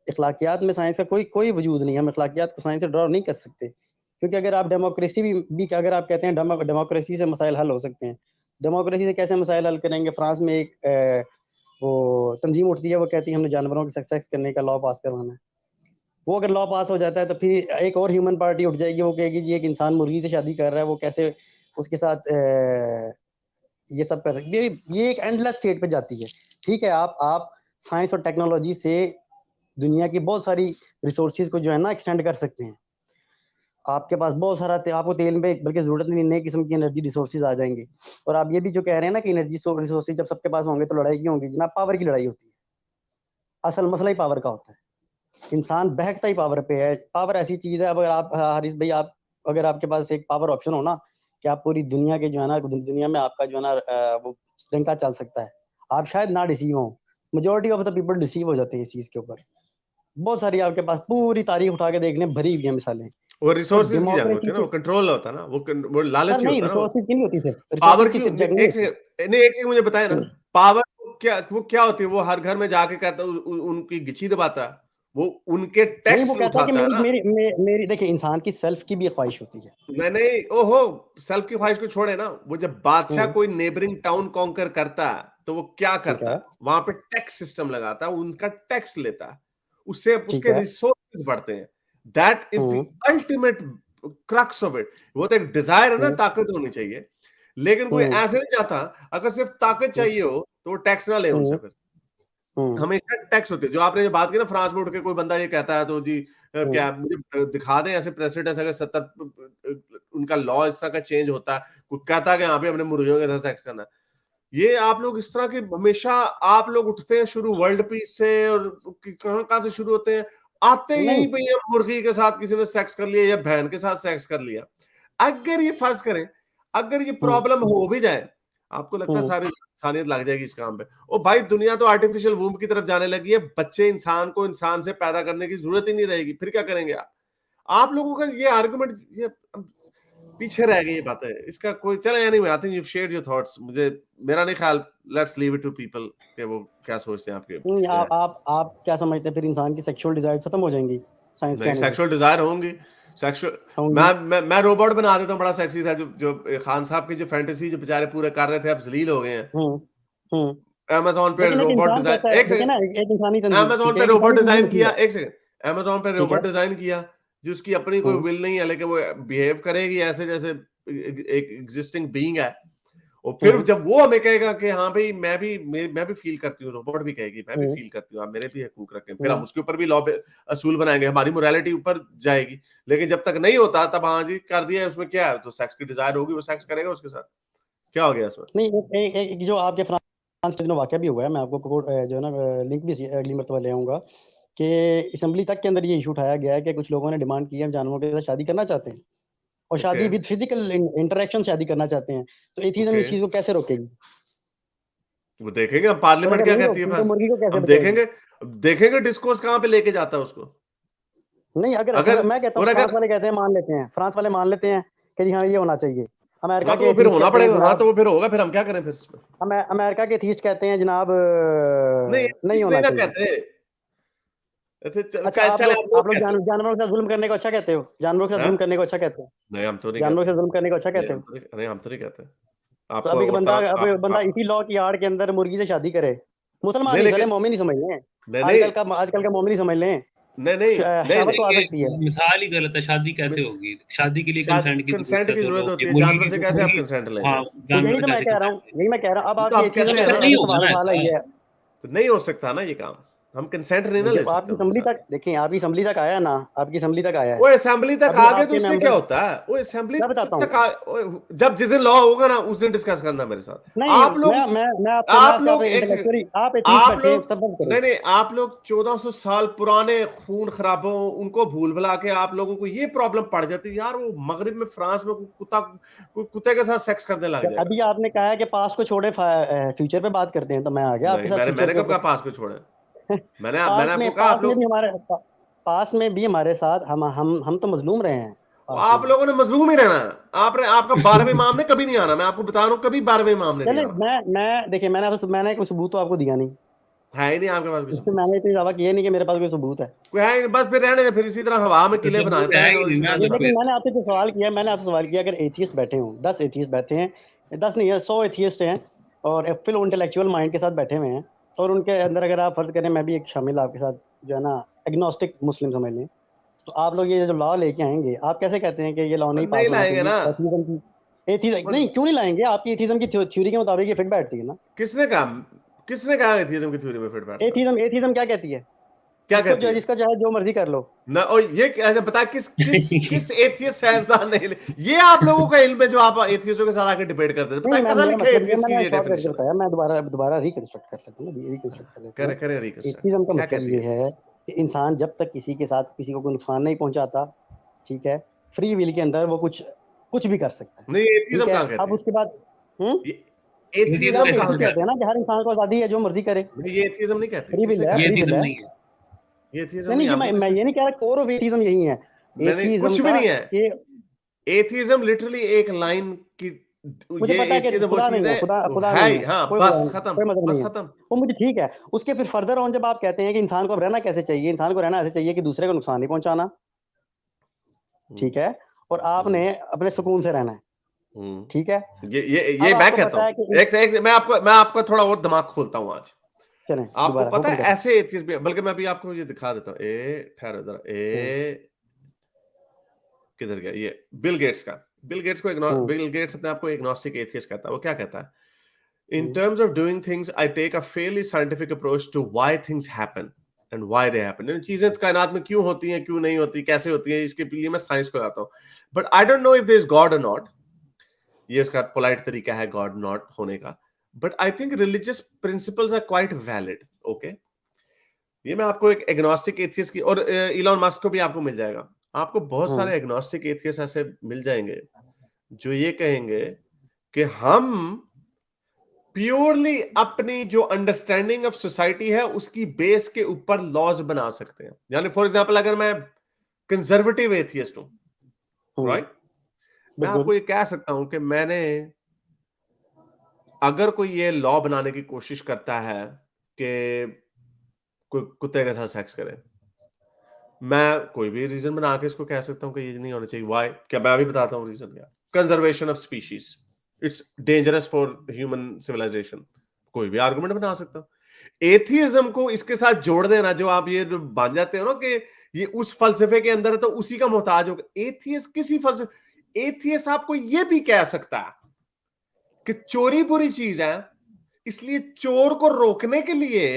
इखलाकियात में साइंस का कोई वजूद नहीं है। हम इखलाकियात को साइंस से ड्रॉ नहीं कर सकते, क्योंकि अगर आप डेमोक्रेसी भी अगर आप कहते हैं डेमोक्रेसी से मसाइल हल हो सकते हैं, डेमोक्रेसी से कैसे मसाइल हल करेंगे? फ्रांस में एक वो तंजीम उठती है, वो कहती है हमने जानवरों के सेक्स करने का लॉ पास करवाना है। वो अगर लॉ पास हो जाता है तो फिर एक और ह्यूमन पार्टी उठ जाएगी, वो कहेगी जी एक इंसान मुर्गी से शादी कर रहा है, वो कैसे उसके साथ ये सब कर सकती है। ये एक एंडलेस स्टेट पे जाती है। ठीक है, आप साइंस और टेक्नोलॉजी से दुनिया की बहुत सारी रिसोर्सेज को जो है ना एक्सटेंड कर सकते हैं। आपके पास बहुत सारा आपको तेल में बल्कि जरूरत नहीं, नई किस्म की एनर्जी रिसोर्सेज आ जाएंगे। और आप ये भी जो कह रहे हैं ना कि एनर्जी रिसोर्सेज जब सबके पास होंगे तो लड़ाई की होंगी, जनाब पावर की लड़ाई होती है। असल मसला ही पावर का होता है। इंसान बहकता ही पावर पे है। पावर ऐसी चीज है, अगर आप हारिस भाई, आप अगर आपके पास एक पावर ऑप्शन हो ना कि आप पूरी दुनिया के जो है ना, दुनिया में आपका जो है ना वो डंका चल सकता है, आप शायद ना डिसीव हो। Majority of the people deceive हो जाते हैं इस चीज के ऊपर। बहुत सारी आपके पास पूरी तारीख उठा के देखने भरी हुई है मिसालें। वो रिसोर्सेज की जंग होती डेमोक्रेसी है ना, वो कंट्रोल होता है ना, वो सर लालची नहीं, होता है ना। रिसोर्सेज की नहीं होती, सिर्फ पावर रिसोर्सेज की की सिर्फ जंग नहीं होती। नहीं, एक चीज मुझे बताए ना, पावर वो क्या होती है? वो हर घर में जाके कहता है, उनकी गिची दबाता है, वो उनके नहीं, टैक्स वो कहता है कि उठाता है ना। मेरी देखिए, इंसान की सेल्फ की भी एक ख्वाहिश होती है। मैंने ओहो, सेल्फ की ख्वाहिश को छोड़े ना, वो जब बादशाह हम्म, कोई नेबरिंग टाउन कॉन्कर करता है तो वो क्या ठीक करता है, है? वहां पे टैक्स सिस्टम लगाता है, उनका टैक्स लेता है, उससे ठीक उसके है। रिसोर्सेज बढ़ते हैं। That is the hmm, ultimate crux of it. वो तो एक डिजायर है ना, हम्म, ताकत होनी चाहिए। लेकिन कोई हम्म, ऐसे नहीं चाहता, अगर सिर्फ ताकत चाहिए हो तो वो टैक्स ना ले उनसे। हम्म, फिर हम्म, हमेशा टैक्स होते हैं। जो आपने जो बात की ना, फ्रांस में उठ के कोई बंदा ये कहता है तो जी हम्म, क्या मुझे दिखा दें ऐसे प्रेसिडेंट अगर 70 उनका लॉ इस तरह का चेंज होता है, कोई कहता है कि यहाँ पे हमने मुर्गियों के साथ सेक्स करना है। ये आप लोग इस तरह के हमेशा आप लोग उठते हैं शुरू वर्ल्ड पीस से, और कहां से शुरू होते हैं? आते नहीं, यहीं पे ये मुर्गी के साथ किसी ने सेक्स कर लिया या बहन के साथ सेक्स कर लिया। अगर ये फर्ज करें, अगर ये हम्म, प्रॉब्लम हो भी जाए, आपको लगता है हम्म, सारी इंसानियत लग जाएगी इस काम पे? ओ भाई, दुनिया तो आर्टिफिशियल वूम्ब की तरफ जाने लगी है। बच्चे इंसान को इंसान से पैदा करने की जरूरत ही नहीं रहेगी। फिर क्या करेंगे आप लोगों का ये आर्गुमेंट ये पीछे रह गई ये बातें। इसका कोई चले anyway, I think you shared your thoughts. मेरा नहीं ख्याल, let's leave it to people कि वो क्या सोचते हैं आपके। नहीं, आप क्या समझते हैं फिर इंसान की सेक्सुअल डिजायर खत्म हो जाएंगी साइंस के नहीं, आने से? सेक्सुअल डिजायर होंगी। सेक्सुअल होंगी। मैं रोबोट बना देता हूँ बड़ा सेक्सी सा, जो खान साहब की जो फैंटेसी जो बेचारे पूरे कर रहे थे, अब जलील हो गए हैं। हम्म, हम्म। अमेज़न पे लेकिन एक रोबोट इंसान डिजाइन, कहता है, एक देखे सेकंड, ना, एक इंसानी तंजीम, अमेज़न ठीक है, पे एक रोबोट इंसानी तंजीम डिजाइन होती किया, है। एक सेकंड, Amazon पे ठीक रोबोट है। डिजाइन किया जिसकी अपनी कोई हम्म, विल नहीं है, लेकिन वो बिहेव करेगी ऐसे जैसे एक एग्जिस्टिंग बीइंग है। और फिर हम्म, जब वो हमें कहेगा कि हाँ भाई मैं भी फील करती हूँ, रोबोट भी कहेगी मैं भी हम्म, फील करती हूँ, आप मेरे भी हकूक रखें, फिर हम हम्म। उसके ऊपर भी लॉ असूल बनाएंगे, हमारी मोरालिटी ऊपर जाएगी। लेकिन जब तक नहीं होता तब हाँ जी कर दिया, उसमें क्या है, तो सेक्स की डिजायर होगी, वो सेक्स करेगा उसके साथ, क्या हो गया इसमें? नहीं, एक जो आपके फ्रांस में वाकया भी हुआ है, मैं आपको जो है ना लिंक भी अगली मरतबा ले आऊंगा कि असेंबली तक के अंदर ये इशू उठाया गया है कि कुछ लोगों ने डिमांड की है, हम जानवरों के साथ शादी करना चाहते हैं और ओके शादी विद फिजिकल इंटरेक्शन शादी करना चाहते हैं, तो एथिज्म ओके, इस चीज को कैसे रोकेगी? वो देखेंगे हम, और पार्लियामेंट अगर क्या नहीं कहती है, रोकती तो बस मुर्गी को कैसे हम बचाएगी? देखेंगे डिस्कोर्स कहाँ पे लेके जाता है उसको। नहीं, अगर मैं कहता हूँ और फ्रांस अगर वाले कहते हैं मान लेते हैं, फ्रांस वाले मान लेते हैं कि जी हाँ ये होना चाहिए। अमेरिका हाँ तो के वो फिर एथीस्ट होना कहते हैं पड़ेगा, हाँ तो जनाब, वो फिर होगा, फिर हम क्या करें फिर इसमें? अमेरिका के एथीस्ट कहते हैं जनाब नहीं नहीं नहीं होना ना चाहिए। कहते। अच्छा, आप चले लोग आप लोग कहते हो। जानवरों के साथ जुल्म करने को अच्छा कहते हो? जानवरों के साथ हाँ? जुल्म करने को अच्छा कहते हो? नहीं हम तो नहीं जानवरों कहते। के साथ जुल्म करने को अच्छा नहीं कहते हम हो? तो नहीं, नहीं हम तो नहीं कहते। तो आपको और तरह अब बंदा आप इसी लॉ की आड़ के अंदर मुर्गी से शादी करे, मुसलमान नहीं नहीं साले लेकिन मोमिन ही समझ लें, नहीं नहीं आजकल का मोमिन ही समझ लें, नहीं नहीं नहीं शहावत नहीं तो आ ये सकती है। मिसाल ही गलत है, शादी कैसे मिस होगी? शादी के लिए शायद कंसेंट की जरूरत कंसेंट है की जरूरत दोनों होती की। है, जानवर से कैसे आप मुर्गी, कंसेंट हाँ, लेंगे? तो जानवर यही से तो मैं कैसे कह रहा हूँ, कंसेंट अब तो आपकी आप कहते एथिज्म हैं के ना, अंदर नहीं ये होगा सवाल ना उठा ऐसा। रही है। तो नहीं हो सकता ना ये काम, हम कंसेंट नहीं ना ले जब सकते आपकी उनके असेंबली साथ। तक देखिए, आपकी असेंबली तक आया ना, आपकी असेंबली तक आया है, वो असेंबली तक अभी आ गए तो आपके इससे क्या मेंबर, होता है, वो असेंबली मैं बताता हूँ। तक जब जिस दिन लॉ होगा ना उस दिन डिस्कस करना मेरे साथ। नहीं, आप लोग मैं आप आपसे आप लोग एक सेकंड, इंटेलेक्चुअली आप एथीस्ट आप बैठे लोग सब बंद करो। नहीं नहीं आप लोग 1400 साल पुराने खून खराबों उनको भूल भुला के आप लोगों को ये प्रॉब्लम पड़ जाती है यार, वो मगरिब में फ्रांस में कुत्ते के साथ सेक्स करने लग जाएगा। अभी आपने कहा है कि पास्ट को छोड़े फ्यूचर पे बात करते हैं, तो मैं आ गया आपके नहीं साथ मैंने फ्यूचर मैंने के कब कहा ऊपर। पास को छोड़े? मैंने आपको कहा आप लोग, पास्ट में भी हमारे साथ हम तो मजलूम रहे हैं पास्ट में आप भी। लोगों ने मजलूम ही रहना है। आपने आपका 12वें इमाम ने कभी नहीं आना, मैं आपको बता रहा हूं, कभी 12वें इमाम ने नहीं चले, आना। मैं देखिए, मैंने कोई सबूत तो आपको दिया नहीं, है ही नहीं आपके पास कोई इससे सबूत, मैंने इतनी दावा किया नहीं कि मेरे पास कोई सबूत है। कोई है ही नहीं, बस फिर रहने दे, फिर इसी तरह हवा में तो किले सबूत बनाते है रहें ही और नहीं इसी ना, तरह तो दिखाते फिर मैंने आपसे जो सवाल किया, अगर एथियस्ट बैठे हों, 10 एथियस्ट बैठे हैं, 10 नहीं है, 100 एथियस्ट हैं और फुल इंटेलेक्चुअल माइंड के साथ बैठे हुए हैं, और उनके अंदर अगर आप फर्ज करें मैं भी एक शामिल आपके साथ जो है ना एग्नोस्टिक मुस्लिम समझ लें, तो आप लोग ये जो लॉ लेके आएंगे, आप कैसे कहते हैं कि ये लॉ पर नहीं पास नहीं होना लाएंगे चाहिए ना। एथीज्म की? एथीज्म पर नहीं, क्यों नहीं लाएंगे? आपकी एथीज्म की थ्योरी के मुताबिक ये फिट बैठती है ना। किसने कहा एथिज्म की थ्योरी में फिट बैठता है? एथीज्म क्या कहती है? क्या कहती है? जिसका चाहे जो मर्जी कर लो। ना और ये ऐसे बता, किस किस किस एथियस्ट साइंसदान ने ये आप लोगों का इल्म है जो आप एथियस्टों के साथ आके डिबेट करते हैं, नहीं, बता कहां मेरा लिखा है मतलब ये एथियस्ट की मैंने ये शॉर्ट करके डेफिनेशन है? बताया, मैं दोबारा रिकंस्ट्रक्ट कर लेता हूँ, रिकंस्ट्रक्ट कर लेता हूँ। करे रिकंस्ट्रक्ट, एथिज्म का क्या मतलब कहती ये है? है कि इंसान जब तक किसी के साथ किसी को कोई नुकसान नहीं पहुंचाता, ठीक है, फ्री विल के अंदर वो कुछ कुछ भी कर सकता है, नहीं ठीक एथिज्म है। कहां कहती अब है? उसके बाद ये ये एथिज्म एथिज्म आपके ऐसे कहां कुछ एथिस्ट है? कहते हैं कहती ना कि हर इंसान को आज़ादी है जो मर्जी करे, है? ये एथिज्म नहीं कहती, फ्री विल किसने है, कहा? ये फ्री विल एथिज्म है। नहीं है। ये एथिज्म नहीं नहीं नहीं, है, आपको मैं किसने? ये नहीं कह रहा, कोर ऑफ एथिज्म यही है, नहीं एथिज्म कुछ भी का नहीं है। कि एथिज्म लिटरली एक लाइन की, मुझे ये पता है कि एथिज्म वो खुदा चीज नहीं है, है, वो खुदा है नहीं ही, है, हाँ कोई खुदा बस नहीं, खत्म, कोई मतलब बस नहीं है, खत्म। वो मुझे ठीक है। उसके फिर फर्दर ऑन जब आप कहते हैं कि इंसान को अब रहना कैसे चाहिए, इंसान को रहना ऐसे चाहिए कि दूसरे को नुकसान नहीं पहुंचाना, ठीक है, और हम्म, आपने अपने सुकून से रहना है, हम्म। ठीक है। ये अब मैं आपको कहता पता है हूँ, कि एक मैं आपका थोड़ा और दिमाग खोलता हूँ आज। चलें आपको दोबारा पता हुक्म है करें। ऐसे एथियस्ट भी, बल्कि मैं भी आपको ये दिखा देता हूँ, ठहरो जरा, हम्म, किधर गया ये? बिल गेट्स का, हम्म, बिल गेट्स अपने आप को एग्नोस्टिक एथियस्ट कहता है। वो क्या कहता है? In hmm, terms of doing things, I take a fairly scientific approach to why things happen and why they happen. यानी चीजें कायनात में क्यों होती हैं, क्यों नहीं होती, कैसे होती हैं, इसके लिए मैं साइंस को आता हूँ। But I don't know if there is God और नॉट, ये इसका पोलाइट तरीका है गॉड नॉट होने का। But I think religious principles are quite valid. Okay, ये मैं आपको एक एग्नोस्टिक एथियस्ट की, और इलॉन मस्क को भी आपको मिल जाएगा, आपको बहुत हम्म, सारे एग्नोस्टिक एथियस्ट ऐसे मिल जाएंगे जो ये कहेंगे कि हम प्योरली अपनी जो अंडरस्टैंडिंग ऑफ सोसाइटी है उसकी बेस के ऊपर लॉज बना सकते हैं। यानी फॉर एग्जांपल अगर मैं कंजर्वेटिव एथियस्ट हूं, हम्म, राइट, मैं बिल्कुल। आपको ये कह सकता हूं कि मैंने, अगर कोई ये लॉ बनाने की कोशिश करता है कि कोई कुत्ते के साथ सेक्स करे, मैं कोई भी रीजन बना के इसको कह सकता हूं कि ये नहीं होना चाहिए। व्हाई? क्या मैं अभी बताता हूं रीजन क्या? Conservation of species, it's dangerous for human civilisation, कोई भी आर्गुमेंट बना सकता हूं। एथिज्म को इसके साथ जोड़ देना, जो आप ये बन जाते हो ना कि ये उस फलसफे के अंदर है तो उसी का मोहताज होगा। एथियस्ट किसी फलसफे, एथियस्ट आपको ये भी कह सकता है कि चोरी बुरी चीज है, इसलिए चोर को रोकने के लिए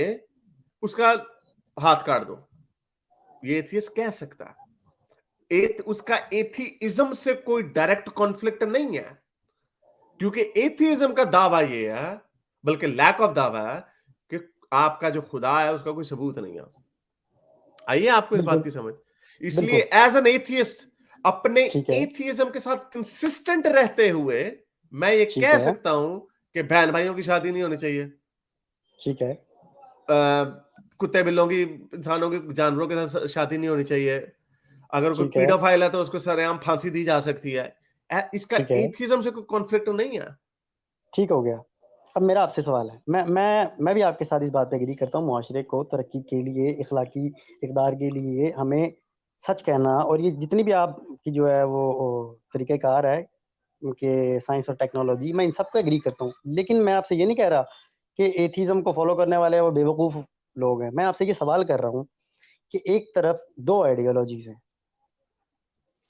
उसका हाथ काट दो, ये एथियस्ट कह सकता है। उसका एथिइज्म से कोई डायरेक्ट कॉन्फ्लिक्ट नहीं है, क्योंकि एथिइज्म का दावा ये है, बल्कि लैक ऑफ दावा है, कि आपका जो खुदा है उसका कोई सबूत नहीं है। आइए आपको इस बात की समझ। इसलिए एज एन एथियस्ट अपने एथिइज्म के साथ कंसिस्टेंट रहते हुए मैं ये कह सकता हूं कि बहन भाइयों की शादी नहीं होनी चाहिए, ठीक है, कुत्ते बिल्लों की, इंसानों की, जानवरों के साथ शादी नहीं होनी चाहिए, अगर कोई ठीक है। पीडोफाइल है तो उसको सरेआम फांसी दी जा सकती है। इसका ठीक है। एथिइज्म से कोई कॉन्फ्लिक्ट नहीं है। ठीक हो गया। अब मेरा आपसे सवाल है, मैं भी आपके साथ इस बात पे एग्री करता हूँ, मुआशरे को तरक्की के लिए, इखलाकी इक़दार के लिए हमें सच कहना, और ये जितनी भी आपकी जो है वो तरीक़ेकार है कि साइंस और टेक्नोलॉजी, मैं इन सब को एग्री करता हूँ। लेकिन मैं आपसे ये नहीं कह रहा कि एथिज़म को फॉलो करने वाले वो बेवकूफ़ लोग हैं। मैं आपसे ये सवाल कर रहा हूँ कि एक तरफ दो आइडियोलॉजीज़ हैं।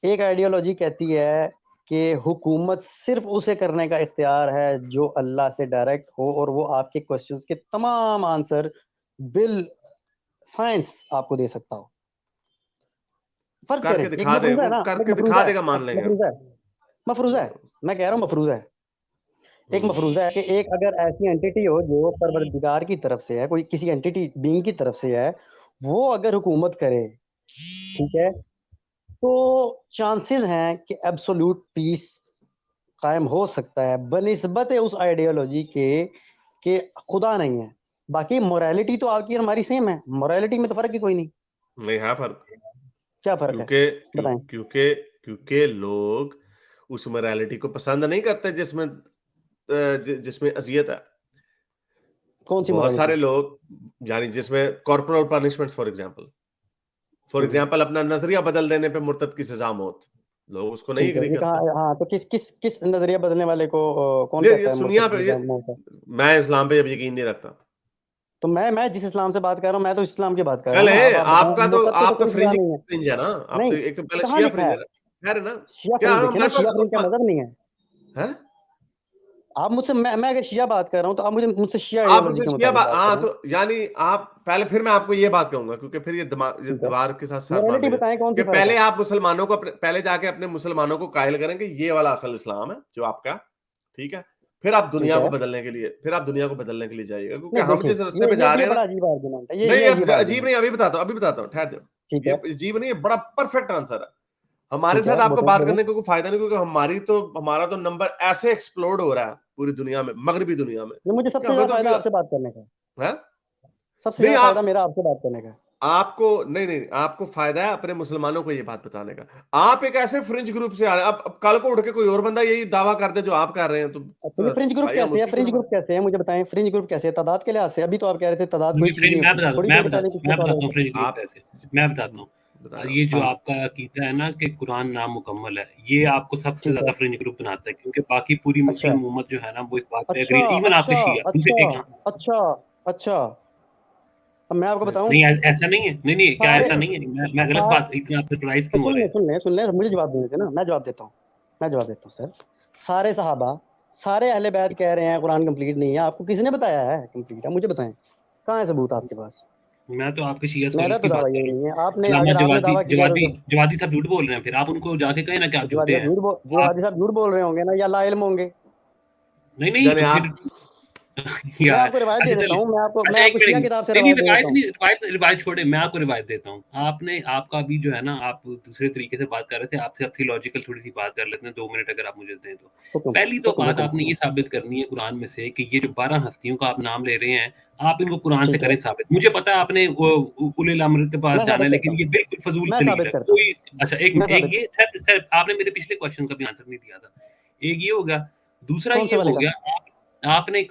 एक आइडियोलॉजी कहती है कि हुकूमत सिर्फ उसे करने का इख्तियार है जो अल्लाह से डायरेक्ट हो, और वो आपके क्वेश्चंस के तमाम आंसर बिल साइंस आपको दे सकता हो। फर्ज करें करके एक दिखा दे, मफरूजा है वो ना, करके एक दिखा मफरूजा है, देगा, मान लेंगे। मफरूजा है, मैं कह रहा हूँ मफरूजा है, एक मफरूजा है कि एक अगर ऐसी एंटिटी हो जो परवरदिगार की तरफ से है, कोई किसी एंटिटी बीइंग की तरफ से है, वो अगर हुकूमत करे, ठीक है, तो चांसेस हैं कि एब्सोल्यूट पीस कायम हो सकता है बनिस्बत उस आइडियोलॉजी के खुदा नहीं है। बाकी मोरालिटी तो आपकी और हमारी सेम है, मोरालिटी में तो फर्क ही कोई नहीं है फर्क। क्या फर्क है बताएं? क्योंकि लोग उस मोरालिटी को पसंद नहीं करते जिसमें अजियत है। कौन सी बहुत सारे मोरालिटी? लोग, यानी जिसमें कॉर्पोरल पनिशमेंट्स, फॉर एग्जांपल अपना नजरिया बदल देने पे मुर्तद की सजा मौत, लोग उसको नहीं ठीक है, एग्री ये करते। हाँ, तो किस नजरिया बदलने वाले को कौन ये कहता है सुनिए आप, मुर्तद? मैं इस्लाम पे अब यकीन नहीं रखता। तो मैं जिस इस्लाम से बात कर रहा हूँ, मैं तो इस्लाम की बात कर रहा हूँ चले, ना। आप बताएं, आपका तो मुर्तद को आपका कोई सजा फ्रिंज नहीं है। फ्रिंज है ना, आप नहीं, तो एक तो पहले कहाँ शिया लिखा फ्रिंज है? है ना, खैर है ना, शिया क्या फ्रिंज देखे ना, मेरे पास शिया फ्रिंज का मजहब नहीं है। है? आप मुझसे, मैं अगर शिया बात कर रहा हूँ तो आप मुझसे शिया आप आइडियोलॉजी मुझसे के शिया मुताबिक बात हाँ, करें। तो यानी आप पहले, फिर मैं आपको ये बात कहूंगा, क्योंकि फिर ये ठीक है, दीवार के साथ साथ मार मोरालिटी देगा, बताएं कौन सी कि फर्क पहले है? आप मुसलमानों को पहले जाके अपने मुसलमानों को कायल करें कि ये वाला असल इस्लाम है जो आपका, ठीक है, फिर आप ठीक दुनिया है, को बदलने के लिए, जाइएगा, क्योंकि नहीं हम देखें, जिस रास्ते पे जा रहे ये हैं बड़ा ना। अजीब आर्गुमेंट है, नहीं, ये अब अजीब अजीब आर्गुमेंट। नहीं, अभी बताता हूँ, ठहर जाओ। ठीक ये है, अजीब नहीं है, बड़ा परफेक्ट आंसर है। हमारे ठीक है, साथ आपको बताएं बात बोलें। करने का कोई फायदा नहीं, क्योंकि हमारा तो नंबर ऐसे एक्सप्लोड हो रहा है पूरी दुनिया में, मगरबी दुनिया में, ये मुझे कि सबसे हमें ज्यादा तो फायदा आपसे बात करने का है, है। सबसे नहीं, ज्यादा फायदा आप मेरा आपसे बात करने का है। आपको नहीं, आपको फायदा है अपने मुसलमानों को ये बात बताने का। आप एक ऐसे फ्रिंज ग्रुप से आ रहे हैं, अब कल को उठ के कोई और बंदा यही दावा कर दे जो आप कर रहे हैं, अच्छा, ये फ्रिंज ग्रुप भाई हम कैसे है? उसकी फ्रिंज क्यों ग्रुप कैसे है मुझे बताएं, फ्रिंज ग्रुप कैसे है तादाद के लिहाज से? अभी तो आप कह रहे थे तादाद कोई चीज नहीं मैं होती, बता थोड़ी मैं देर बता पहले किसने मैं कहा बताता हूँ था? फ्रिंज ग्रुप आप कैसे। मैं बताता हूँ। बताना। ये जो हाँ जी, आपका अकीदा है ना कि कुरान नामुकम्मल है, ये आपको सबसे ठीक है, ज्यादा फ्रिंज ग्रुप बनाता है, क्योंकि बाकी पूरी अच्छा, मुस्लिम उम्मत जो है ना वो इस बात पे अच्छा, एग्री, इवन आपके अच्छा, शिया दूसरे अच्छा, एक। अच्छा, अच्छा, अब मैं आपको बताऊं, नहीं ऐसा नहीं है, नहीं क्या सारे ऐसा नहीं है, मैं गलत सारे बात, इतना आप सरप्राइज तो क्यों हो रहे हैं? सुन ले, मुझे जवाब देने थे ना, मैं जवाब देता हूँ, सर। सारे सहाबा, सारे अहले बैत कह रहे हैं कुरान कंप्लीट नहीं है, आपको किसने बताया है कंप्लीट है? मुझे बताएं, कहाँ है सबूत आपके पास? मैं तो आपके शिया मेरा स्कॉलर्स तो की बात दावा कर यही रहा हूँ। नहीं है। आपने अल्लामा अगर आपने दावा किया तो जवादी सब झूठ बोल रहे हैं, फिर आप उनको जाके कहें ना कि आप झूठे हैं। आप जिहादी साहब झूठ बोल रहे होंगे ना, या लाइल्म होंगे। नहीं यानी तो फिर आप मैं यार, आपको रिवायत दे अच्छा देता चलिए। हूँ, मैं अच्छा एक आपको शिया मिनट, किताब से नहीं रिवायत दे देता हूँ। रिवायत छोड़े, मैं आपको रिवायत देता हूँ। आपका भी जो है ना, आप दूसरे तरीके से बात कर रहे थे, आपसे अब थियोलॉजिकल थोड़ी सी बात कर लेते हैं, 2 मिनट अगर आप मुझे दें तो। हुक्म, पहली तो बात हुक्म। आपने ये साबित करनी है कुरान में से कि ये जो 12 हस्तियों का आप नाम ले रहे हैं, आप इनको कुरान से ठीक है, करें साबित। मुझे पता है आपने उलिल अम्र के पास मैं जाना साबित है, करता लेकिन हूँ, ये बिल्कुल फजूल मैं दलील साबित है। करता हूँ, कोई अच्छा एक मैं एक साबित ये खैर आपने मेरे पिछले क्वेश्चन का भी आंसर नहीं दिया था। एक ये हो गया, दूसरा कौन से ये वाले हो का? गया, आपने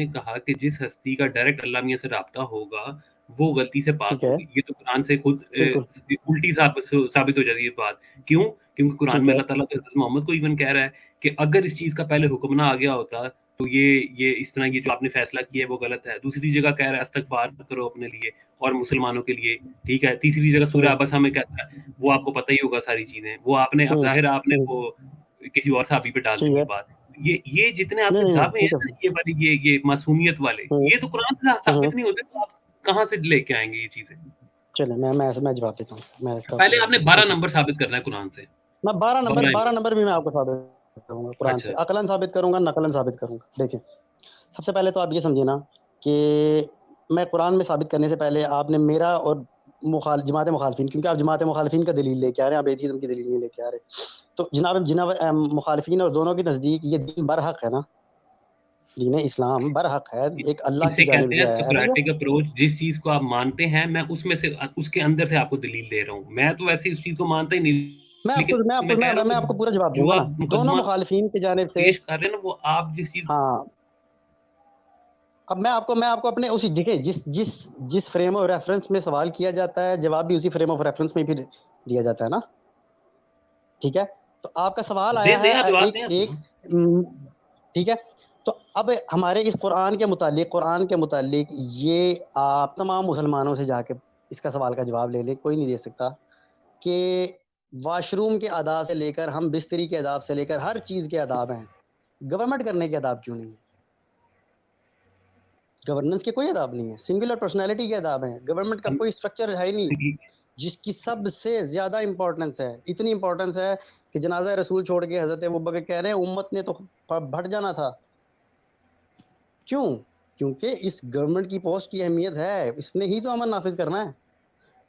कहा कि जिस हस्ती का डायरेक्ट अल्लाह मियाँ से राब्ता होगा, वो गलती से पाक ठीक है, होगी। ये तो कुरान से खुद बिल्कुल, उल्टी साबित हो जाती है बात। क्यों? क्योंकि कुरान ठीक में है, अल्लाह ताला तो हज़रत मोहम्मद को इवन कह रहा है कि अगर इस चीज़ का पहले हुक्म ना आ गया होता, तो ये इस तरह ये जो आपने फैसला किया है वो गलत है। दूसरी जगह कह रहा है इस्तगफार करो अपने लिए और मुसलमानों के लिए, ठीक है। तीसरी जगह सूरह अबसा में कहता है, वो आपको पता ही होगा सारी चीजें, वो आपने अब जाहिर है आपने वो किसी और साहबी पे डाल ठीक दी है। बात। ये जितने आपके नहीं, दावे ठीक हैं है। ना, ये वाली ये मासूमियत वाले, ये तो कुरान से साबित नहीं होते, तो आप कहाँ से लेके आएंगे ये चीजें? चलिए मैं जवाब देता हूँ। मैं इसका पहले आपने 12 देखिए, नंबर साबित करना है कुरान से। मैं 12 12 नंबर भी मैं आपको साबित करूंगा कुरान से, अच्छा। अकलन साबित करूंगा, नकलन साबित करूंगा। देखिए, सबसे पहले तो आप ये समझिए ना कि मैं कुरान में साबित करने से पहले आपने मेरा और जमात मुखालफिन, क्योंकि आप जमात मुखालफिन का दलील लेके आ रहे हैं, आप एथीज्म की दलील नहीं लेके आ रहे। तो जनाब मुखालफिन और दोनों की नज़दीक ये दीन बरहक है ना, दीन इस्लाम बरहक है, एक अल्लाह की इसे जानिब कहते से हैं है, ऐसा ही है। Socratic approach. जिस चीज को आप मानते हैं, मैं उसमें से उसके अंदर से आपको दलील दे रहा हूँ। मैं तो वैसे उस चीज को मानता ही नहीं, मैं लेकिन मैं कह रहा हूँ मैं आपको पूरा जवाब जो दूंगा ना, आप दोनों मुकदमा मुखालफिन की जानिब से। पेश कर रहे हैं ना, वो आप जिस चीज हाँ, अब मैं आपको अपने उसी देखिए, जिस फ्रेम ऑफ रेफरेंस में सवाल किया जाता है, जवाब भी उसी फ्रेम ऑफ रेफरेंस में फिर दिया जाता है ना, ठीक है। तो आपका सवाल आया दें आप है जवाब एक दें आप। एक ठीक है। तो अब हमारे इस कुरान के मुतालिक ये आप तमाम मुसलमानों से जाके इसका सवाल का जवाब ले लें, कोई नहीं दे सकता कि वॉशरूम के आदाब से लेकर हम बिस्तरी के आदाब से लेकर हर चीज़ के आदाब हैं, गवर्नमेंट करने के आदाब क्यों नहीं है? गवर्नेंस के कोई आदाब नहीं है, सिंगुलर पर्सनैलिटी के आदाब हैं। गवर्नमेंट का कोई स्ट्रक्चर है ही नहीं, जिसकी सबसे ज़्यादा इंपॉर्टेंस है, इतनी इंपॉर्टेंस है कि जनाजा रसूल छोड़ के हज़रत अबू बकर कह रहे हैं उम्मत ने तो भट जाना था। क्यों? क्योंकि इस गवर्नमेंट की पोस्ट की अहमियत है, इसने ही तो अमल नाफिज करना है।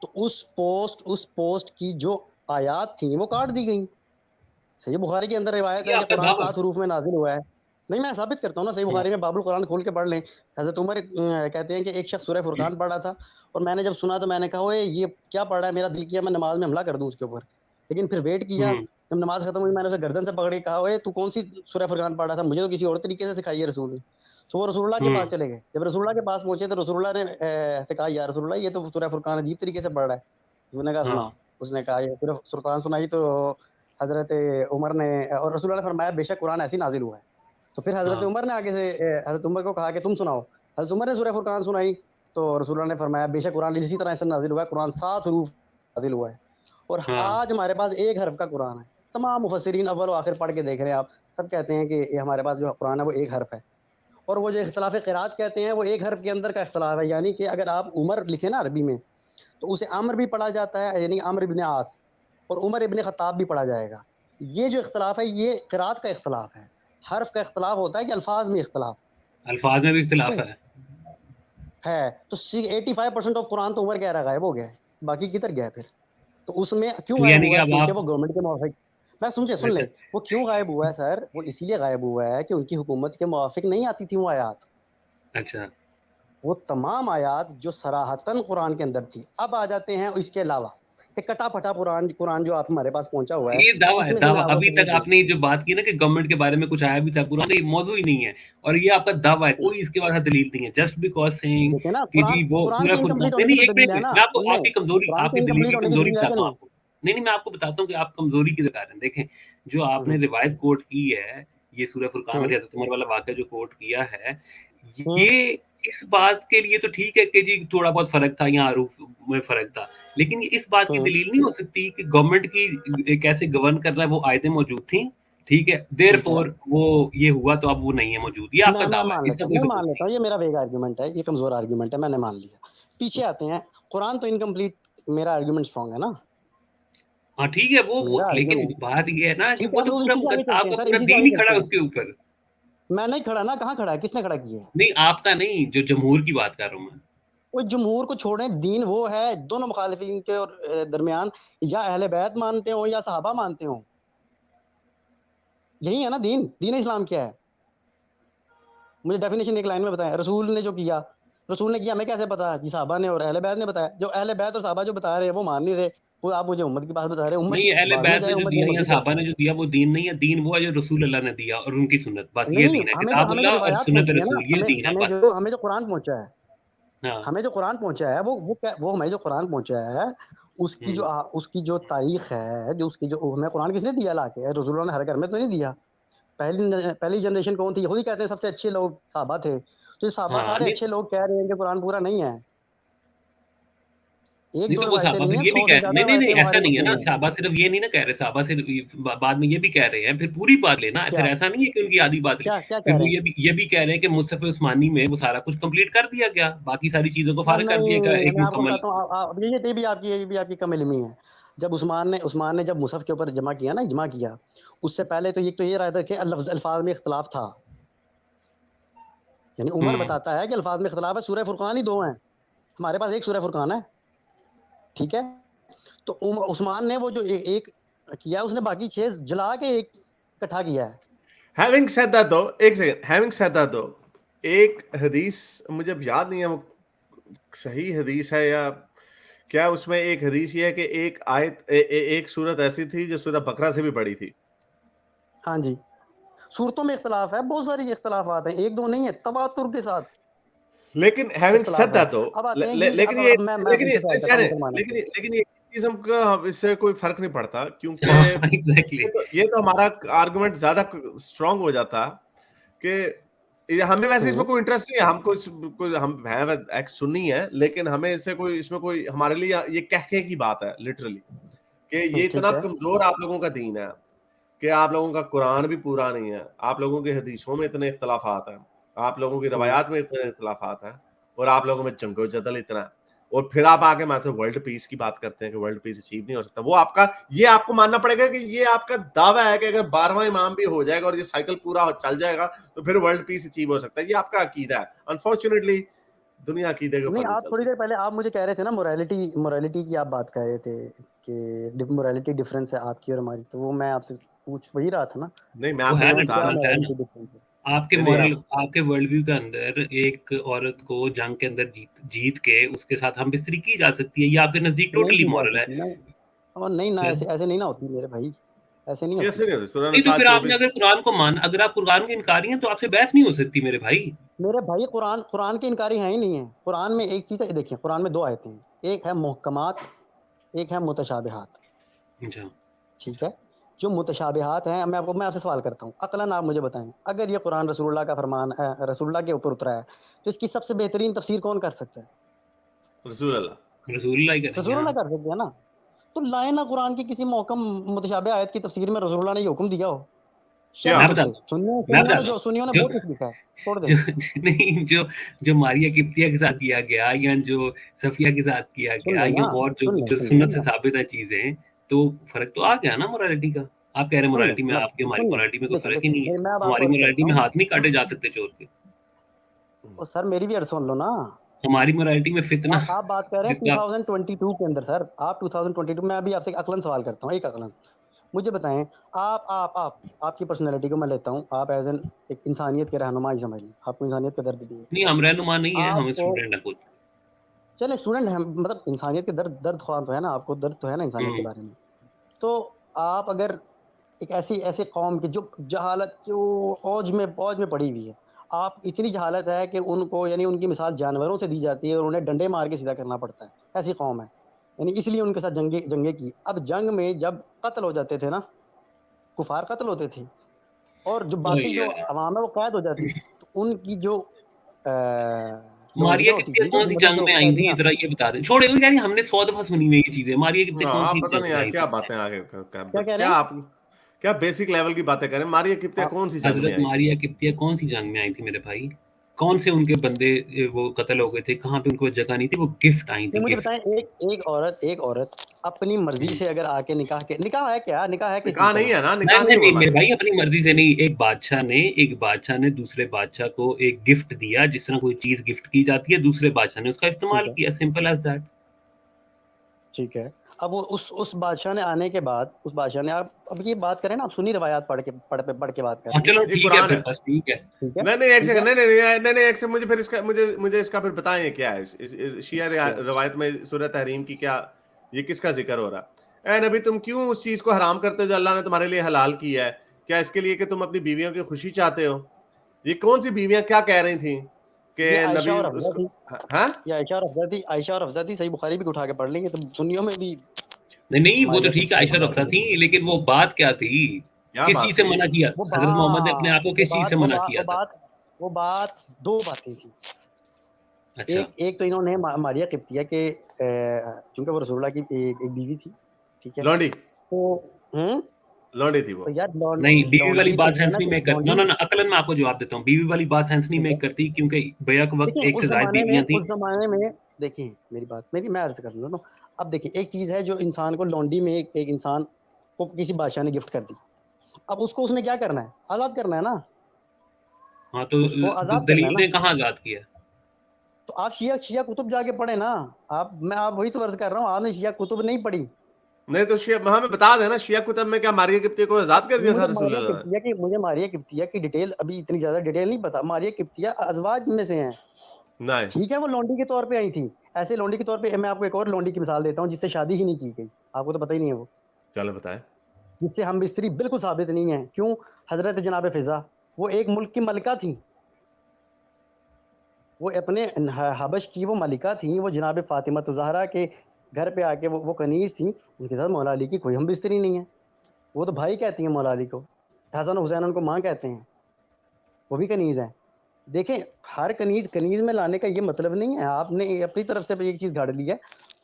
तो उस पोस्ट की जो आयात थी वो काट दी गई। सही बुखारी के अंदर रिवायत ये है कि आपका कुरान दावा 7 हरूफ में नाजिल हुआ है। नहीं, मैं साबित करता हूँ ना, सही बुखारी में बाबुल कुरान खोल के पढ़ लें। हज़रत उमर कहते हैं कि एक शख्स सूरह फुरकान पढ़ रहा था और मैंने जब सुना तो मैंने कहा ओए ये क्या पढ़ रहा है, मेरा दिल किया मैं नमाज में हमला कर दूं उसके ऊपर। लेकिन फिर वेट किया, जब नमाज खत्म हुई मैंने उसे गर्दन से पकड़ के कहा ओए तू कौन सी सूरह फुरकान पढ़ रहा था, मुझे तो किसी और तरीके से सिखाई है रसूल ने। तो वो रसूलुल्लाह के पास चले गए। जब रसूलुल्लाह के पास पहुंचे तो रसूलुल्लाह ने ऐसे कहा या रसूलुल्लाह ये तो सूरह फुरकान अजीब तरीके से पढ़ रहा है। उसने कहा सुनाओ। उसने कहा ये सूरह फुरकान सुनाई तो हज़रत उमर ने और रसूलुल्लाह ने फरमाया बेशक कुरान ऐसे नाजिल हुआ है। तो फिर हज़रत उमर ने आगे से हज़रत उमर को कहा कि तुम सुनाओ। हज़रत उमर ने सूरह फुरकान सुनाई तो रसूलुल्लाह ने फरमाया बेशक कुरान इसी तरह से नाजिल हुआ है, कुरान 7 हरूफ नाजिल हुआ है और आज हमारे पास एक हर्फ का कुरान है। तमाम मुफस्सिरीन अव्वल व आखिर पढ़ के देख रहे हैं आप, सब कहते हैं कि ये हमारे पास जो कुरान है वो एक हर्फ है। और वो जो इख्तिलाफ क़िराअत कहते हैं वो एक हर्फ के अंदर का इख्तिलाफ है, यानी कि अगर आप उमर लिखे ना अरबी में तो उसे अम्र भी पढ़ा जाता है, यानी अम्र इब्न आस, और उमर इब्न खत्ताब भी पढ़ा जाएगा। ये जो इख्तिलाफ है ये क़िराअत का इख्तिलाफ है, हर्फ का इख्तिलाफ होता है कि अल्फाज में इख्तिलाफ। अल्फाज में भी इख्तिलाफ है तो 85% ऑफ कुरान तो उमर कह रहा गायब हो गया है, बाकी किधर गया फिर? तो उसमें क्यों गायब यानी कि हुआ है? अब क्योंकि आप वो गवर्नमेंट के मुवाफिक, मैं समझे सुन ले, वो क्यों गायब हुआ है सर? वो इसीलिए गायब हुआ है कि उनकी हुकूमत के मुवाफिक नहीं आती थी वो आयात। अच्छा, वो तमाम आयात जो सराहतन कुरान के अंदर थी। अब आ जाते हैं इसके अलावा एक कटा फटा कुरान जो आप हमारे पास पहुंचा हुआ है, ये दावा है, इसमें से मैं दावा। आपको अभी सबूत तक दूं। आपने जो बात की ना कि गवर्नमेंट के बारे में कुछ आया भी था कुरान में, ये मौजूद ही नहीं है और ये आपका दावा है, कोई इसके बाद दलील नहीं है। जस्ट बिकॉज सेइंग देखिए ना, कि जी वो कुरान सूरह के फुरकान, इनकम्प्लीट होने नहीं की नहीं, तो एक दलील है मिनट, ना, मैं आपको सुन ले, आपकी कमजोरी, कुरान के आपकी दलील की इनकम्प्लीट होने की कमजोरी दलील है कि बताता हूँ नहीं? आपको। नहीं, मैं आपको बताता हूँ कि आप कमजोरी की कारण देखें, जो आपने रिवायत कोट की है, ये सूरह फुरकान में हज़रत उमर वाला वाक़या जो कोट किया है, ये इस बात के लिए तो ठीक है कि जी थोड़ा बहुत फ़र्क था या हरूफ में फ़र्क था, लेकिन ये इस बात की दलील नहीं हो सकती कि गवर्नमेंट की कैसे गवर्न करना है वो आयतें मौजूद थी, ठीक है? देयरफॉर वो ये हुआ तो अब वो नहीं है मौजूद। ये आपका मैं दावा है, मान इसका लेता हूँ, कोई मैं सबूत मान लेता नहीं। हूँ, ये मेरा वेग आर्गुमेंट है, ये कमजोर आर्गुमेंट है, मैंने मान लिया। पीछे आते हैं, कुरान तो इनकम्प्लीट, मेरा आर्गुमेंट स्ट्रॉन्ग है ना, हाँ, ठीक है, वो मेरा लेकिन आर्गुमेंट बात ये है ना कि ठीक है। वो हम तो लोग पूरा इसी से आगे चलते हैं आपका सर, पूरा इसी से दीन आगे ही खड़ा चलते है हैं। उसके ऊपर। मैं नहीं खड़ा ना, कहाँ खड़ा है, किसने खड़ा किया है? नहीं, आपका नहीं, जो जमहूर की बात कर रहा हूँ मैं। वो जमहूर को छोड़ें, दीन वो है दोनों मुखालिफिन के और दरमियान, या अहले बैत मानते हो या सहाबा मानते हो, यही है ना दीन। दीन इस्लाम क्या है? मुझे डेफिनेशन एक लाइन में बताएं। रसूल ने जो किया, रसूल ने किया, हमें कैसे पता? जी साहबा ने और अहले बैत ने बताया। जो अहले बैत और सहाबा जो बता रहे हैं वो मान नहीं रहे, वो आप मुझे उम्मत की बात बता रहे हैं। उम्मत नहीं, अहले बाद में बैत जाए, ने जो उम्मत दिया जो या मर्जी करे। सहाबा ने जो दिया वो दीन नहीं है, दीन वो है जो रसूल अल्लाह ने दिया और उनकी सुन्नत, बस ये नहीं, दीन है। हमें जो किताबुल्लाह और रिवायात सुन्नत पहुंची है ना, रसूल, ये दीन है बस। हमें जो कुरान पहुंचा है, हाँ। हमें जो कुरान पहुंचा है वो हमें जो कुरान पहुंचा है उसकी जो तारीख है, जो उसकी जो हमें कुरान किसने दिया लाके? रसूलुल्लाह ने हर घर में तो नहीं दिया। पहली जनरेशन कौन थी? खुद ही कहते हैं सबसे अच्छे लोग सहाबा थे। तो सहाबा हाँ, सारे नहीं अच्छे लोग कह रहे हैं कि कुरान पूरा नहीं है। एक नहीं दो तो वो रवायतें साहबा नहीं फिर है, ये भी 100 कह से ज्यादा नहीं नहीं नहीं रवायतें ऐसा बुखारी नहीं है मुस्लिम ना, में है। साहबा सिर्फ ये नहीं ना कह रहे, साहबा सिर्फ बाद में ये भी कह रहे हैं, फिर पूरी बात लेना, फिर क्या ऐसा नहीं है कि उनकी आधी बात क्या क्या फिर कह वो रहे हैं? ये भी कह रहे हैं कि मुस्तफा उस्मानी में वो सारा कुछ कंप्लीट कर दिया गया, बाकी सारी चीजों को फारिग कर दिया गया नहीं, एक मैं आपको मुकम्मल। बताता हूँ, ये भी आपकी कम इल्मी है। जब उस्मान ने जब मुसहफ के ऊपर जमा किया ना, इजमा किया, उससे पहले तो ये राय था कि अल्फाज में इख्तलाफ था। यानी उमर बताता है कि अल्फाज में इख्तलाफ है, सूरह फुरकान ही 2 हैं, हमारे पास एक सूरह फुरकान है, ठीक है? तो उस्मान ने वो जो एक किया, उसने बाकी 6 जला के एक इकट्ठा किया है। Having said that though, एक second, having said that though, एक हदीस मुझे अब याद नहीं है वो सही हदीस है या क्या, उसमें एक हदीस ये है कि एक आयत एक सूरत ऐसी थी जो सूरह बकरा से भी बड़ी थी। हाँ जी, सूरतों में इख्तलाफ है, बहुत सारी इख्तलाफात हैं, एक दो नहीं है, तवातुर के साथ लेकिन हैविंग सेड इख्तलाफ है। दैट दो, अब आते हैं कि लेकिन ये अब मैं लेकिन ये इनसे सवाल करता हूँ मुसलमानों से। लेकिन ये चीज हमको इससे कोई फर्क नहीं पड़ता, क्योंकि हाँ एग्जैक्टली ये तो हमारा आर्गुमेंट ज्यादा स्ट्रांग हो जाता कि हमें वैसे इसमें कोई इंटरेस्ट नहीं है, हमको कोई हम हैं एक्स सुन्नी है, लेकिन हमें इसमें कोई हमारे लिए ये कहके की बात है लिटरली कि ये ठीक इतना है। कमजोर आप लोगों का दीन है कि आप लोगों का कुरान भी पूरा नहीं है, आप लोगों के हदीसों में इतने इख्तलाफात हैं, आप लोगों की रवायात में इतने इख्तलाफात हैं, और आप लोगों में जंगो जदल इतना है, और फिर आप आके हमारे से वर्ल्ड पीस की बात करते हैं कि वर्ल्ड पीस अचीव नहीं हो सकता। वो ये आपको मानना पड़ेगा कि ये आपका दावा है कि अगर 12वां इमाम भी हो जाएगा और ये साइकिल पूरा चल जाएगा तो फिर वर्ल्ड पीस अचीव हो सकता है। ये आपका अकीदा है। अनफॉर्चुनेटली दुनिया अकीदे के ऊपर नहीं, नहीं आप चलती। थोड़ी देर पहले आप मुझे कह रहे थे ना मोरालिटी की आप बात कर रहे थे कि मोरालिटी डिफरेंस है आपकी और हमारी, तो वो मैं आपसे पूछ वही रहा था ना, नहीं, मैं वो आपको है ना, बता रहा हूँ। है ना, मोरालिटी डिफरेंस है। आपके नहीं, नहीं, मॉरल आपके वर्ल्ड व्यू के अंदर एक औरत को जंग के अंदर जीत के उसके साथ हम बिस्तरी की जा सकती है, ये आपके नजदीक नहीं टोटली की जा मॉरल है। सकती ना, और नहीं ना, ऐसे नहीं ना होती मेरे भाई, ऐसे नहीं होती। कैसे नहीं होती? सूरह नहीं तो नसा फिर आपने 24 अगर कुरान को अगर आप कुरान के इनकारी हैं तो आपसे बहस नहीं हो सकती मेरे भाई। मेरे भाई कुरान के इनकारी है ही नहीं है। कुरान में एक चीज है, देखिए कुरान में 2 आयतें हैं, एक है मुहक्कमात, एक है मुतशाबिहात। अच्छा, ठीक है, जो मुतशाबिहात हैं, मैं आपसे सवाल करता हूँ, अक़लन आप मुझे बताएं, अगर ये कुरान रसूलुल्लाह का फरमान है, रसूलुल्लाह के ऊपर उतरा है, तो इसकी सबसे बेहतरीन तफसीर कौन कर सकता है? रसूल अल्लाह रसूलुल्लाह ही करेंगे। रसूलुल्लाह हाँ, कर सकते हैं ना। तो लाए ना कुरान की किसी मौकम मुतशाबिह आयत की तफसीर में रसूलुल्लाह ने ये हुक्म दिया हो, क्या? शर्म मैं खुद बताता से। हूँ, सुन्नियों ने जो बहुत कुछ लिखा है, छोड़ दे। जो नहीं जो मारिया किप्तिया के साथ किया गया या जो सफिया के साथ किया सुन गया या लेना, और सुन जो ले सुन्नत से साबित है चीजें, तो फर्क तो आ गया ना मोरालिटी का। आप कह रहे हैं सुन ले मोरालिटी में, मैं आपकी हमारी सुन ले, मोरालिटी में कोई देखिए फर्क ही नहीं है। देखिए, मैं अब हमारी आपको अर्ज मोरालिटी करता में हूँ। हाथ नहीं काटे जा सकते चोर के। और सर मेरी भी अर्ज सुन लो ना। हमारी मोरालिटी में फितना आप बात कर रहे हैं जिसका 2022 के अंदर, सर आप 2022 में, अभी आपसे एक अकलन सवाल करता हूँ, एक अकलन मुझे बताएं, आप आपकी पर्सनैलिटी को मैं लेता हूँ, आप एज एन एक इंसानियत के रहनुमा ही समझ लें, आपको इंसानियत का दर्द भी है। नहीं, हम रहनुमा नहीं है, हम आपको स्टूडेंट है खुद। चले स्टूडेंट हैं, मतलब इंसानियत के दर्द ख्वाह तो है ना, आपको दर्द तो है ना इंसानियत के बारे में। तो आप अगर एक ऐसी कौम की जो जहालत जो औज में पड़ी हुई है, आप इतनी जहालत है कि उनको, यानी उनकी मिसाल जानवरों से दी जाती है और उन्हें डंडे मार के सीधा करना पड़ता है, ऐसी कौम है, यानी इसलिए उनके साथ जंगे की। अब जंग में जब कत्ल हो जाते थे ना, कुफार कत्ल होते थे, और जो बाकी जो अवाम है वो कैद हो जाती, तो उनकी जो मारिया लोहरियाँ होती किप्तिया थी, कौन सी मतलब जंग जो में आई थी, कैदियाँ, जरा ये बता दें। छोड़े यार, हमने 100 दफा सुनी हुई ये चीजें। मारिया किप्तिया कौन सी पता जंग नहीं में यार आई क्या थी? बातें आगे क्या कह रहे क्या हैं आप क्या बेसिक लेवल की बातें करें। मारिया किप्तिया कौन सी जंग में हजरत आई? मारिया किप्तिया कौन सी जंग में आई थी मेरे भाई? कौन से उनके बंदे वो कत्ल हो गए थे? कहाँ पे उनको जगह नहीं थी? वो गिफ्ट आई थी, नहीं मुझे गिफ्ट। बताएं, एक औरत अपनी मर्जी से अगर आके निकाह है क्या, निकाह है किस चीज निकाह का नहीं नाम? है ना, नहीं निकाह नहीं नहीं हुआ नहीं मेरे मारिया। भाई, अपनी मर्जी से नहीं। एक बादशाह ने दूसरे बादशाह को एक गिफ्ट दिया, जिस तरह कोई चीज गिफ्ट की जाती है, दूसरे बादशाह ने उसका इस्तेमाल किया, सिंपल एज दैट। ठीक है, अब वो उस बादशाह ने आने के बाद, उस बादशाह ने, आप अब ये बात करें ना, आप सुनी रवायात पढ़ के बात कर हाँ रहे हैं, चलो ये ठीक है, कुरान फिर है। बस ठीक है। ठीक है, नहीं नहीं एक ठीक सेकंड, है, नहीं एक सेकंड, मुझे फिर इसका मुझे इसका फिर बताएं क्या है शिया क्या? रवायत में सूरह तहरीम की, क्या ये किसका जिक्र हो रहा है? नबी तुम क्यों उस चीज को हराम करते हो जो अल्लाह ने तुम्हारे लिए हलाल किया है? क्या इसके लिए कि तुम अपनी बीवियों की खुशी चाहते हो? ये कौन सी बीवियां क्या कह रही थी कि ये आयशा नबी और हफ्सा उसको? थी, हाँ ये आयशा और हफ्सा थी, सही बुखारी भी उठा के पढ़ लेंगे तो सुन्नियों में भी नहीं नहीं, वो तो मारिया ठीक है, आयशा किप्तिया रफ्सा थी, लेकिन वो बात क्या थी? क्या किस बात चीज से है मना किया? वो हजरत मोहम्मद ने अपने आप को वो किस चीज बात से वो मना बात किया वो था? बात वो बात दो बातें थी। अच्छा, एक तो इन्होंने मारिया किप्तिया के चूंकि वो रसूलुल्लाह की एक बीवी थी, ठीक है, लौंडी तो लौंडी थी वो। तो यार नहीं बीवी वाली लौंडी तो बात है सेंस ना, नहीं कि मेक कर, नो लौंडी, नो नो, अकलन मैं आपको जवाब देता हूँ, बीवी वाली बात सेंस नहीं ठीक है। मेक करती क्योंकि बैक वक्त देखिए एक से ज्यादा बीवियां थी। देखिए मेरी बात, मैं अर्ज कर लूँ ना। अब देखिए एक चीज है जो इंसान को लौंडी में एक इंसान को किसी बादशाह ने गिफ्ट कर दी, अब उसको उसने क्या करना है, आजाद करना है ना, हाँ तो उसको आजाद करना है दलील ना। ने कहाँ आजाद किया? तो आप शिया कुतुब जाके पढ़े ना, आप वही तो अर्ज कर रहा हूँ, आपने शिया कुतुब नहीं पढ़ी। नहीं तो शिया हमें बता देना, शिया कुतुब में क्या मारिया किप्तिया को आजाद कर दिया था रसूलुल्लाह ने? मुझे मारिया किप्तिया की डिटेल अभी इतनी ज्यादा डिटेल नहीं पता। मारिया किप्तिया अजवाज में से हैं, नहीं ठीक है, वो लौंडी के तौर पे आई थी। ऐसे लौंडी के तौर पे मैं आपको एक और लौंडी की मिसाल देता हूँ जिससे शादी ही नहीं की गई, आपको तो पता ही नहीं है वो, चलो बताएं। जिससे हम बिस्तरी बिल्कुल साबित नहीं है। क्यों? हजरत जनाब फिजा, वो एक मुल्क की मलिका थी, वो अपने हबश की वो मलिका थी, वो जनाब फातिमा ज़हरा के घर पे आके वो कनीज थी, उनके साथ मौला अली की कोई हम बिस्तरी नहीं है। वो तो भाई कहती हैं मौला अली को, हसन हुसैन उनको माँ कहते हैं, वो भी कनीज है। देखें, हर कनीज में लाने का ये मतलब नहीं है आपने अपनी तरफ से एक चीज गाड़ ली है।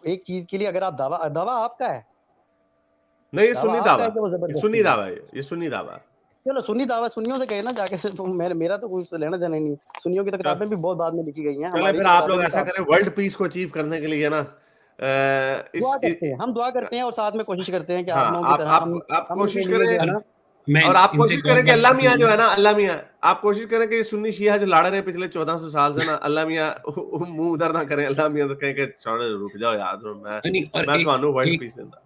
एक चीज के लिए अगर आप दावा आपका है, नहीं ये दावा सुन्नी आपका दावा, है कि वो ये जबरदस्ती सुन्नी है। दावा है, ये सुन्नी दावा। चलो सुन्नी दावा सुन्नियों से कहे ना जाके से, तो मेरा तो कुछ लेना देना ही नहीं। सुन्नियों की तो चल किताबें भी बहुत बाद में लिखी गई हैं, चले हमारी फिर तो आप किताबें लोग भी ऐसा करें, वर्ल्ड पीस को अचीव करने के लिए ना दुआ करते हैं, हम दुआ करते हैं और साथ में कोशिश करते हैं कि हाँ आप लोगों की तरह आप हम कोशिश के लिए जो है करें, ना, मैं और आप इनसे कोशिश एक और करें कि बात अल्लाह मियाँ पूछूंगा। जो है ना, अल्लाह मियाँ, आप कोशिश करें कि सुन्नी शिया जो लड़ रहे पिछले 1400 साल से ना, अल्लाह मियाँ मुंह उधर ना करें। अल्लाह मियाँ तो कहें कि छोड़ो रुक जाओ यार, नहीं और मैं एक ਤੁਹਾਨੂੰ वर्ल्ड एक पीस देता।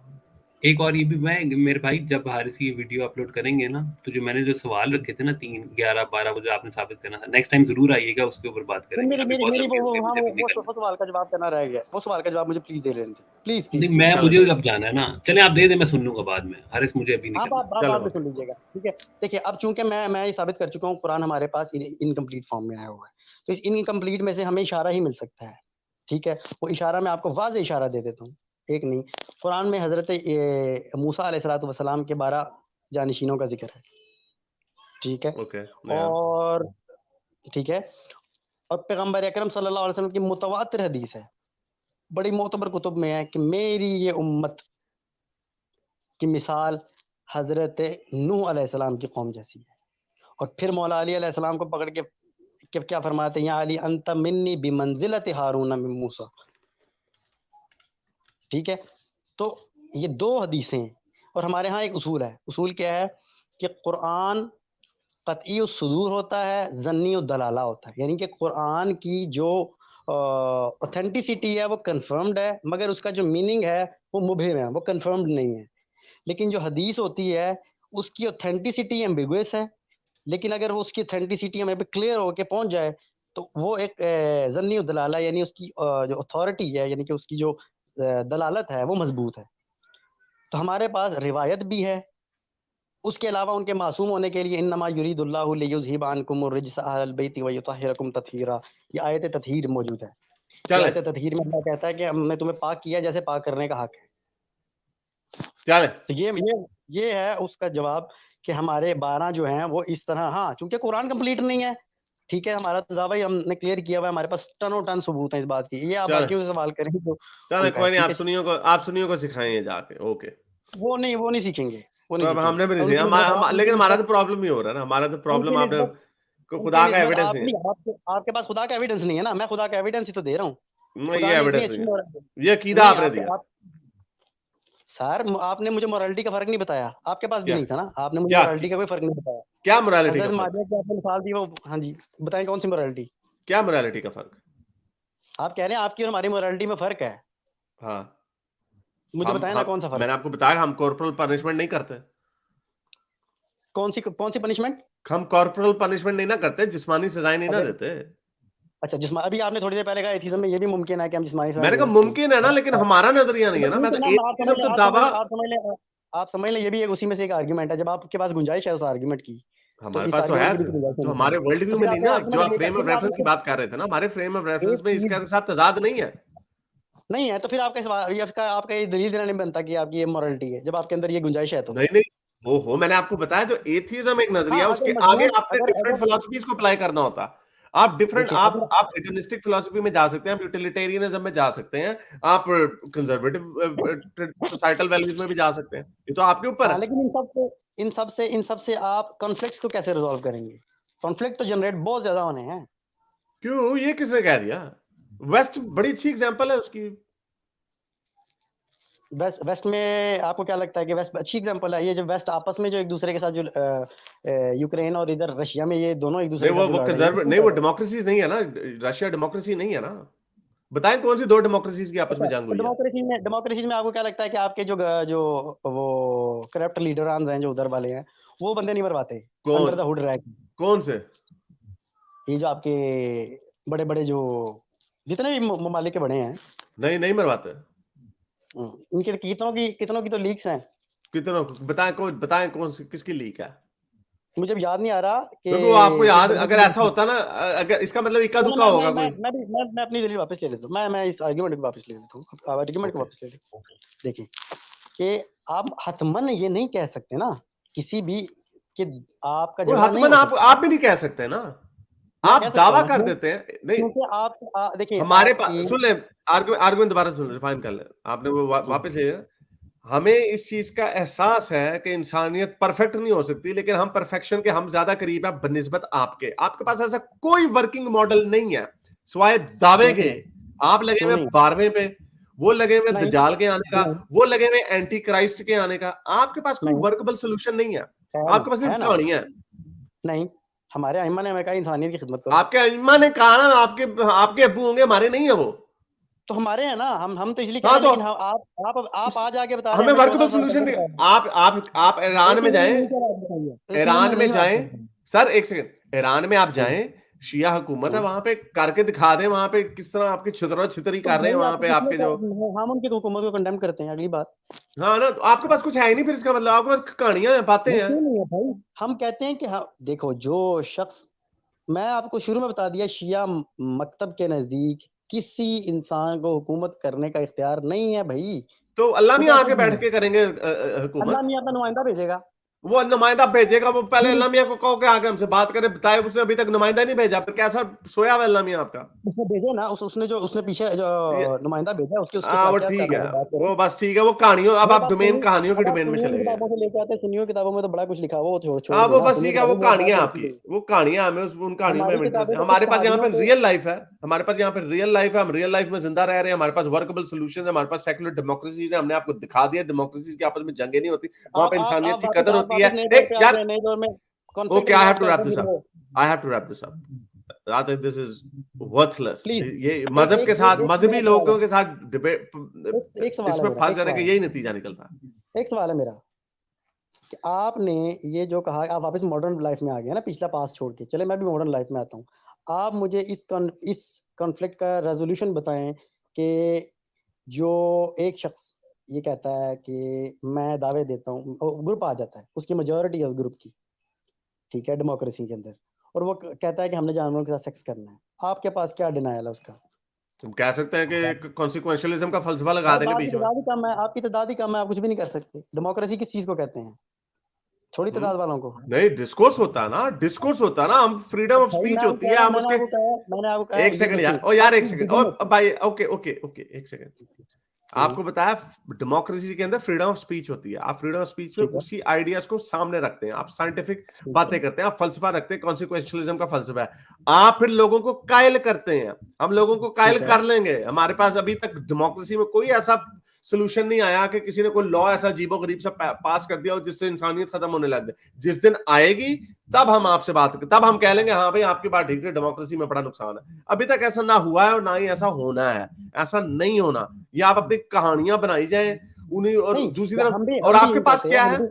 एक और ये भी, मैं मेरे भाई जब हारिस ये वीडियो अपलोड करेंगे ना, तो जो मैंने जो सवाल रखे थे ना 3 11 12 जो आपने साबित करना था, नेक्स्ट टाइम जरूर आइएगा, उसके ऊपर बात फिर करेंगे। मेरी अभी मेरी बहुत मेरी लंबी हो गई, मुझे भी निकलना है। सवाल का जवाब करना रह गया, वो सवाल का जवाब मुझे प्लीज दे लेने थे, प्लीज प्लीज नहीं प्लीज। मैं मुझे अब जाना है ना, चले आप दे दे, मैं सुन लूंगा बाद में। हारिस मुझे अभी आप निकलना है। आप बाद में चलो सुन लीजिएगा, ठीक है। देखिए अब चूंकि मैं ये साबित कर चुका हूँ, कुरान हमारे पास इनकम्प्लीट फॉर्म में आया हुआ है, तो इस इनकम्प्लीट में से हमें इशारा ही मिल सकता है, ठीक है। वो इशारा मैं आपको वाज़ेह इशारा दे देता हूँ, एक नहीं। कुरान में हजरत मूसा अलैहिस्सलाम के 12 जानशीनों का जिक्र है, ठीक है, ओके और ठीक है, और पैगम्बर अकरम सल्लल्लाहु अलैहि वसल्लम की मुतवातिर हदीस है, बड़ी मोतबर कुतुब में है कि मेरी ये उम्मत की मिसाल हजरत नूह अलैहिस्सलाम की कौम जैसी है। और फिर मौला अली अलैहिस्सलाम को पकड़ के क्या फरमाते हैं, या अली अंत मिन्नी बिमंजिलत हारून मिन मूसा, ठीक है। तो ये दो हदीसें हैं, और हमारे यहाँ एक उसूल है। उसूल क्या है कि कुरान कतई सुदूर होता है, ज़न्नी दलाला होता है, यानी कि कुरान की जो ऑथेंटिसिटी है वो कंफर्म्ड है, मगर उसका जो मीनिंग है वो मुबहिम है, वो कंफर्म्ड नहीं है। लेकिन जो हदीस होती है उसकी ऑथेंटिसिटी एम्बिगुअस है, लेकिन अगर वो उसकी ऑथेंटिसिटी हमें पे क्लियर होके पहुंच जाए तो वो एक ज़न्नी दलाला, यानी उसकी जो अथॉरिटी है, यानी कि उसकी जो दलालत है वो मजबूत है। तो हमारे पास रिवायत भी है, उसके अलावा उनके मासूम होने के लिए इन्नमा युरीदुल्लाहु लियुज़हिबा अन्कुम अर्रिज्स अहलल बैति व युतहिरकुम तत्हीरा, ये आयत तत्हीर मौजूद है। ये चले आयत तत्हीर में अल्लाह कहता है कि हमने तुम्हें पाक किया जैसे पाक करने का हक है। चले तो ये है उसका जवाब कि हमारे 12 जो हैं वो इस तरह, हाँ चूंकि कुरान कंप्लीट नहीं है, ठीक है, हमारा तो दावा ही हमने क्लियर किया हुआ है, हमारे पास टनों टन सबूत है इस बात की। ये आप चले बाकियों से सवाल करें तो चले उनका है, कोई नहीं, ठीक है। आप सुनियों को सिखाएंगे जाके। ओके, वो नहीं सीखेंगे, वो तो नहीं अब सीखेंगे। हमने भी नहीं और सीखा, उनकी लेकिन हमारा निस्बत तो प्रॉब्लम ही हो रहा है ना, हमारा तो प्रॉब्लम उनकी आपने निस्बत को उनकी खुदा का निस्बत एविडेंस आप नहीं नहीं, है। आपके पास खुदा का एविडेंस नहीं है ना, मैं खुदा का एविडेंस ही तो दे रहा हूँ। नहीं, खुदा ये ने इतनी एविडेंस नहीं अच्छी है, ये अकीदा नहीं आपने आपके दिया। आप सर आपने मुझे मोरालिटी का फर्क नहीं बताया, आपके पास भी क्या नहीं था ना, आपने मुझे क्या मोरालिटी का कोई फर्क नहीं बताया। क्या मोरालिटी का हजरत फर्क? मारिया की आपने मिसाल दी वो, हाँ जी बताएं कौन सी मोरालिटी? क्या मोरालिटी का फर्क? आप कह रहे हैं आपकी और हमारी मोरालिटी में फर्क है, हाँ, मुझे बताएं ना कौन सा फर्क मैंने है? आपको बताया हम कॉर्पोरल पनिशमेंट नहीं करते। कौन सी पनिशमेंट? हम कॉर्पोरल पनिशमेंट नहीं ना करते, जिस्मानी सजाएं नहीं ना अच्छा देते। अच्छा, अभी आपने थोड़ी देर पहले कहा एथीज्म में ये भी मुमकिन है कि हम जिस्मानी सजा मैंने दे कहा सकते हैं। मुमकिन है ना, लेकिन हमारा नजरिया नहीं है ना। मैं ठीक तो है ना, एथिज्म तो दावा, आप समझ लें ये भी एक उसी में से एक आर्गुमेंट है, जब आपके पास गुंजाइश है उस आर्गुमेंट की, तो हमारे इस पास तो है, आर्गुमेंट की भी गुंजाइश तो होनी हमारे चाहिए। वर्ल्ड तो व्यू फिर में नहीं आपका ना, जो आर्गुमेंट आप ये फ्रेम ऑफ फिर आप रेफरेंस की इसको बात कर रहे थे ना, हमारे फ्रेम ऑफ रेफरेंस एक में चीज इसके साथ तजाद नहीं है। नहीं है, तो फिर आपका ये दलील देना नहीं बनता कि आपकी ये मोरालिटी है, जब आपके अंदर ये गुंजाइश है तो। नहीं नहीं, ओहो, मैंने आपको बताया जो एथिज्म एक नजरिया है हाँ, उसके अगर आगे मजमून आपने अगर डिफरेंट अगर फिलॉसफीज को अप्लाई करना होता। आप डिफरेंट देखिए आप हेडनिस्टिक फिलॉसफी में जा सकते हैं, आप यूटिलिटेरियनिज्म में जा सकते हैं, आप कंजर्वेटिव सोसाइटल वैल्यूज में भी जा सकते हैं। ये तो आपके ऊपर हाँ, है। लेकिन इन सब से आप कॉन्फ्लिक्ट को कैसे रिजॉल्व करेंगे? कॉन्फ्लिक्ट तो जनरेट बहुत ज्यादा होने हैं। क्यों, ये किसने कह दिया? वेस्ट बड़ी अच्छी एग्जांपल है उसकी। वेस्ट में आपको क्या लगता है कि वेस्ट अच्छी एग्जांपल है? ये जो वेस्ट आपस में जो एक दूसरे के साथ जो यूक्रेन और इधर रशिया में ये दोनों एक दूसरे नहीं के साथ जो वो लड़ रहे हैं, कंजर्व किसको नहीं, वो लड़ रहे हैं? डेमोक्रेसीज नहीं है ना, रशिया डेमोक्रेसी नहीं है ना। बताएं कौन सी दो डेमोक्रेसीज की आपस में जंग हुई है? डेमोक्रेसी में आपको क्या लगता है कि आपके जो वो करप्ट लीडरान हैं जो उधर वाले हैं, वो बंदे नहीं मरवाते अंडर द कौन हुड रैक? कौन से? ये जो आपके बड़े बड़े जो जितने भी ममालिक के बड़े हैं, नहीं मरवाते। इनके कितनों की तो लीक्स हैं। कितनों बताएं कौन सी किसकी लीक है? मुझे याद नहीं आ रहा कि क्योंकि वो आपको एक याद, बंदे अगर की ऐसा होता ना, अगर इसका मतलब इक्का चलो दुक्का होगा कोई। मैं अपनी दलील वापस ले लेता हूँ। मैं इस आर्गुमेंट को वापस ले लेता हूँ। आर्गुमेंट को ओके, वापस ले लेता हूँ। देखिए कि आप हतमन ये नहीं कह सकते ना किसी भी कि आपका कोई झगड़ा नहीं हतमन हो आप सकता। भी नहीं कह सकते ना। मैं आप कह सकता दावा हूँ कर क्यों? देते हैं नहीं। क्योंकि आप देखिए हमारे पास आपकी सुन ले, आर्गुमेंट दोबारा सुन ले, रिफाइन कर ले, आपने वो वापस ले। हमें इस चीज का एहसास है कि इंसानियत परफेक्ट नहीं हो सकती, लेकिन हम परफेक्शन के हम ज्यादा करीब है बनिस्बत आपके पास ऐसा कोई वर्किंग मॉडल नहीं है सिवाय दावे के। आप लगे क्यों हुए नहीं 12वें पे, वो लगे हुए नहीं दज्जाल के आने का, नहीं वो लगे हुए एंटी क्राइस्ट के आने का। आपके पास कोई नहीं वर्कबल सोल्यूशन नहीं है, है आपके पास ना सिर्फ कहानियां हैं। नहीं हमारे अइम्मा ने हमें कहा इंसानियत की खिदमत करो। आपके अइम्मा ने कहा ना, आपके अब्बू होंगे, हमारे नहीं है वो। तो हमारे हैं ना, हम तो इसलिए कह हाँ, रहे हैं। तो लेकिन आप आज आके बता रहे हैं हमें हमें वर्कबल 14 साल सोल्यूशन पहले दे। आप ईरान में जाएं, इसमें ईरान में नहीं जाएं सर, एक सेकंड, ईरान में आप हाँ, जाएं, शिया हुकूमत है, हाँ। वहां पे करके दिखा दें, वहां पे किस तरह आपकी छितरी तो कर रहे हैं भाई वहां आप पे किसने आपके जो। हम उनकी हुकूमत को कंडेम करते हैं। अगली बात हाँ ना, तो आपके पास कुछ है ही नहीं, फिर इसका मतलब आपके पास कहानियां हैं, बातें वो हैं। क्यों नहीं है भाई? हम कहते हैं कि हाँ देखो, जो शख्स, मैं आपको शुरू में बता दिया, शिया मकतब के नजदीक किसी इंसान को हुकूमत करने का इख्तियार नहीं है भाई। तो अल्लाह वो मियां कैसे आके बैठ बनेगा? के करेंगे अल्लाह हुकूमत। मियां का नुमाइंदा भेजेगा। वो नुमाइंदा भेजेगा, वो पहले फिर अल्लाह मियां को कहो कि आके हमसे बात करे, बताए, उसने अभी तक नुमाइंदा नहीं भेजा, फिर कैसा सोया हुआ अल्लाह मियां आपका? उसने भेजे ना, उसने पीछे जो ये नुमाइंदा भेजा, उसके उसके हाँ वो वाकयात का ठीक है, हमारे बात करो। वो बस ठीक है, वो कहानियों, अब जब आप आप डोमेन कहानियों की अब आप डोमेन में सुन्नियों चले की गए। किताबों से लेके आते हैं। सुन्नियों की किताबों में तो बड़ा कुछ लिखा हुआ, वो छोड़ हाँ दो वो ना। बस सुन्नियों ठीक है, वो किताबें में कहानियां बात आपकी, होती है। वो कहानियां, हमें उन कहानियों में हमारी इंटरेस्ट है। किताबें तो कुछ हमारे पास यहाँ पे कहानियों पे रियल लाइफ है, हमारे पास यहाँ पे रियल लाइफ है, हम रियल लाइफ में जिंदा रह रहे हैं, हमारे पास वर्कबल सोल्यूशन है, हमारे पास सेकुलर डेमोक्रेसीज है। हमने आपको दिखा दिया डेमोक्रेसीज की आपस में जंगे नहीं होती, वहां पे इंसानियत की कदर होती है। नए दौर एक पे आ यार, गए। नए दौर में conflict okay, I have resolve to wrap करते दिस हैं। Up, I have to wrap this up. I think this is worthless. Please ये मजहब के साथ, मजहबी मेरा लोगों सवाल के साथ डिबेट, है। एक सवाल है इसमें मेरा, फंस जाने का यही नतीजा निकलता है। एक सवाल है मेरा कि आपने ये जो कहा, आप वापस मॉडर्न लाइफ में आ गए ना, पिछला पास छोड़ के। चले मैं भी मॉडर्न लाइफ में आता हूँ। आप मुझे इस कॉन्फ्लिक्ट का रेजोल्यूशन बताएं कि जो एक शख्स ये कहता है कि मैं दावे देता हूँ, ग्रुप आ जाता है, उसकी मेजोरिटी है उस ग्रुप की, ठीक है, डेमोक्रेसी के अंदर, और वो कहता है कि हमने जानवरों के साथ सेक्स करना है। आपके पास क्या डिनायल है उसका? हम कह सकते हैं कि कॉन्सिक्वेंशियलिज्म का फलसफा लगा देंगे आपकी बीच में। तादाद ही कम है, आपकी तादाद ही कम है, आप कुछ भी नहीं कर सकते। डेमोक्रेसी किस चीज को कहते हैं? छोड़ी तादाद वालों को। नहीं, डिस्कोर्स होता है ना, डिस्कोर्स होता है ना, हम फ्रीडम ऑफ भाई स्पीच होती है, हम उसके। मैंने आपको कहा एक ये सेकंड यार, देखिए, ओ यार एक आपकी सेकंड, बिजनेस ओ भाई, ओके ओके ओके, एक सेकंड। आपको बताया डेमोक्रेसी के अंदर फ्रीडम ऑफ स्पीच होती है, आप फ्रीडम ऑफ स्पीच में ठीक है, उसी आइडियाज को सामने रखते हैं, आप साइंटिफिक ठीक बातें है, करते हैं, आप फलसफा रखते हैं, कॉन्सिक्वेंशियलिज्म का फलसफा है। आप फिर लोगों को कायल करते हैं, हम लोगों को कायल ठीक है। कर लेंगे। हमारे पास अभी तक डेमोक्रेसी में कोई ऐसा सोल्यूशन नहीं आया कि किसी ने कोई लॉ ऐसा अजीबो गरीब सा पास कर दिया हो जिससे इंसानियत खत्म होने लग जाए। जिस दिन आएगी तब हम आपसे बात करें, तब हम कह लेंगे हाँ भाई आपकी बात ठीक है, डेमोक्रेसी में बड़ा नुकसान है। अभी तक ऐसा ना हुआ है और ना ही ऐसा होना है, ऐसा नहीं होना। ये आप अपनी कहानियां बनाई जाए उन्हीं, और नहीं, दूसरी तरफ, हम भी और आपके यही पास कहते क्या हैं, है,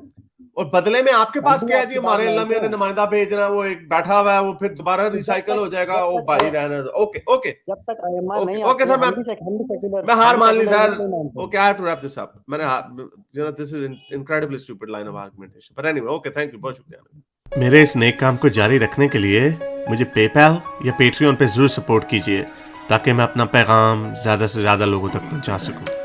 और बदले में आपके हम पास भी क्या है आपकी जी, बात हमारे अल्लाह मानते मियां ने हैं। नुमाइंदा भेजना, वो एक बैठा हुआ है, वो फिर दोबारा जब रिसाइकल हो तक जाएगा, जब वो तक भाई रहने दो। ओके ओके जब तक अइम्मा ओके नहीं ओके आते, सर, हम भी सेकुलर, मैं हार हम मान ली सर। सेकुलरिज्म नहीं मानते। Okay, I have to wrap this up. मैंने this is incredibly stupid line of argumentation, but anyway, okay, thank you, बहुत शुक्रिया। मेरे इस नेक काम को जारी रखने के लिए मुझे पेपैल या पेट्रियन पे जरूर सपोर्ट कीजिए, ताकि मैं अपना पैगाम ज्यादा से ज्यादा लोगों तक पहुंचा सकूं।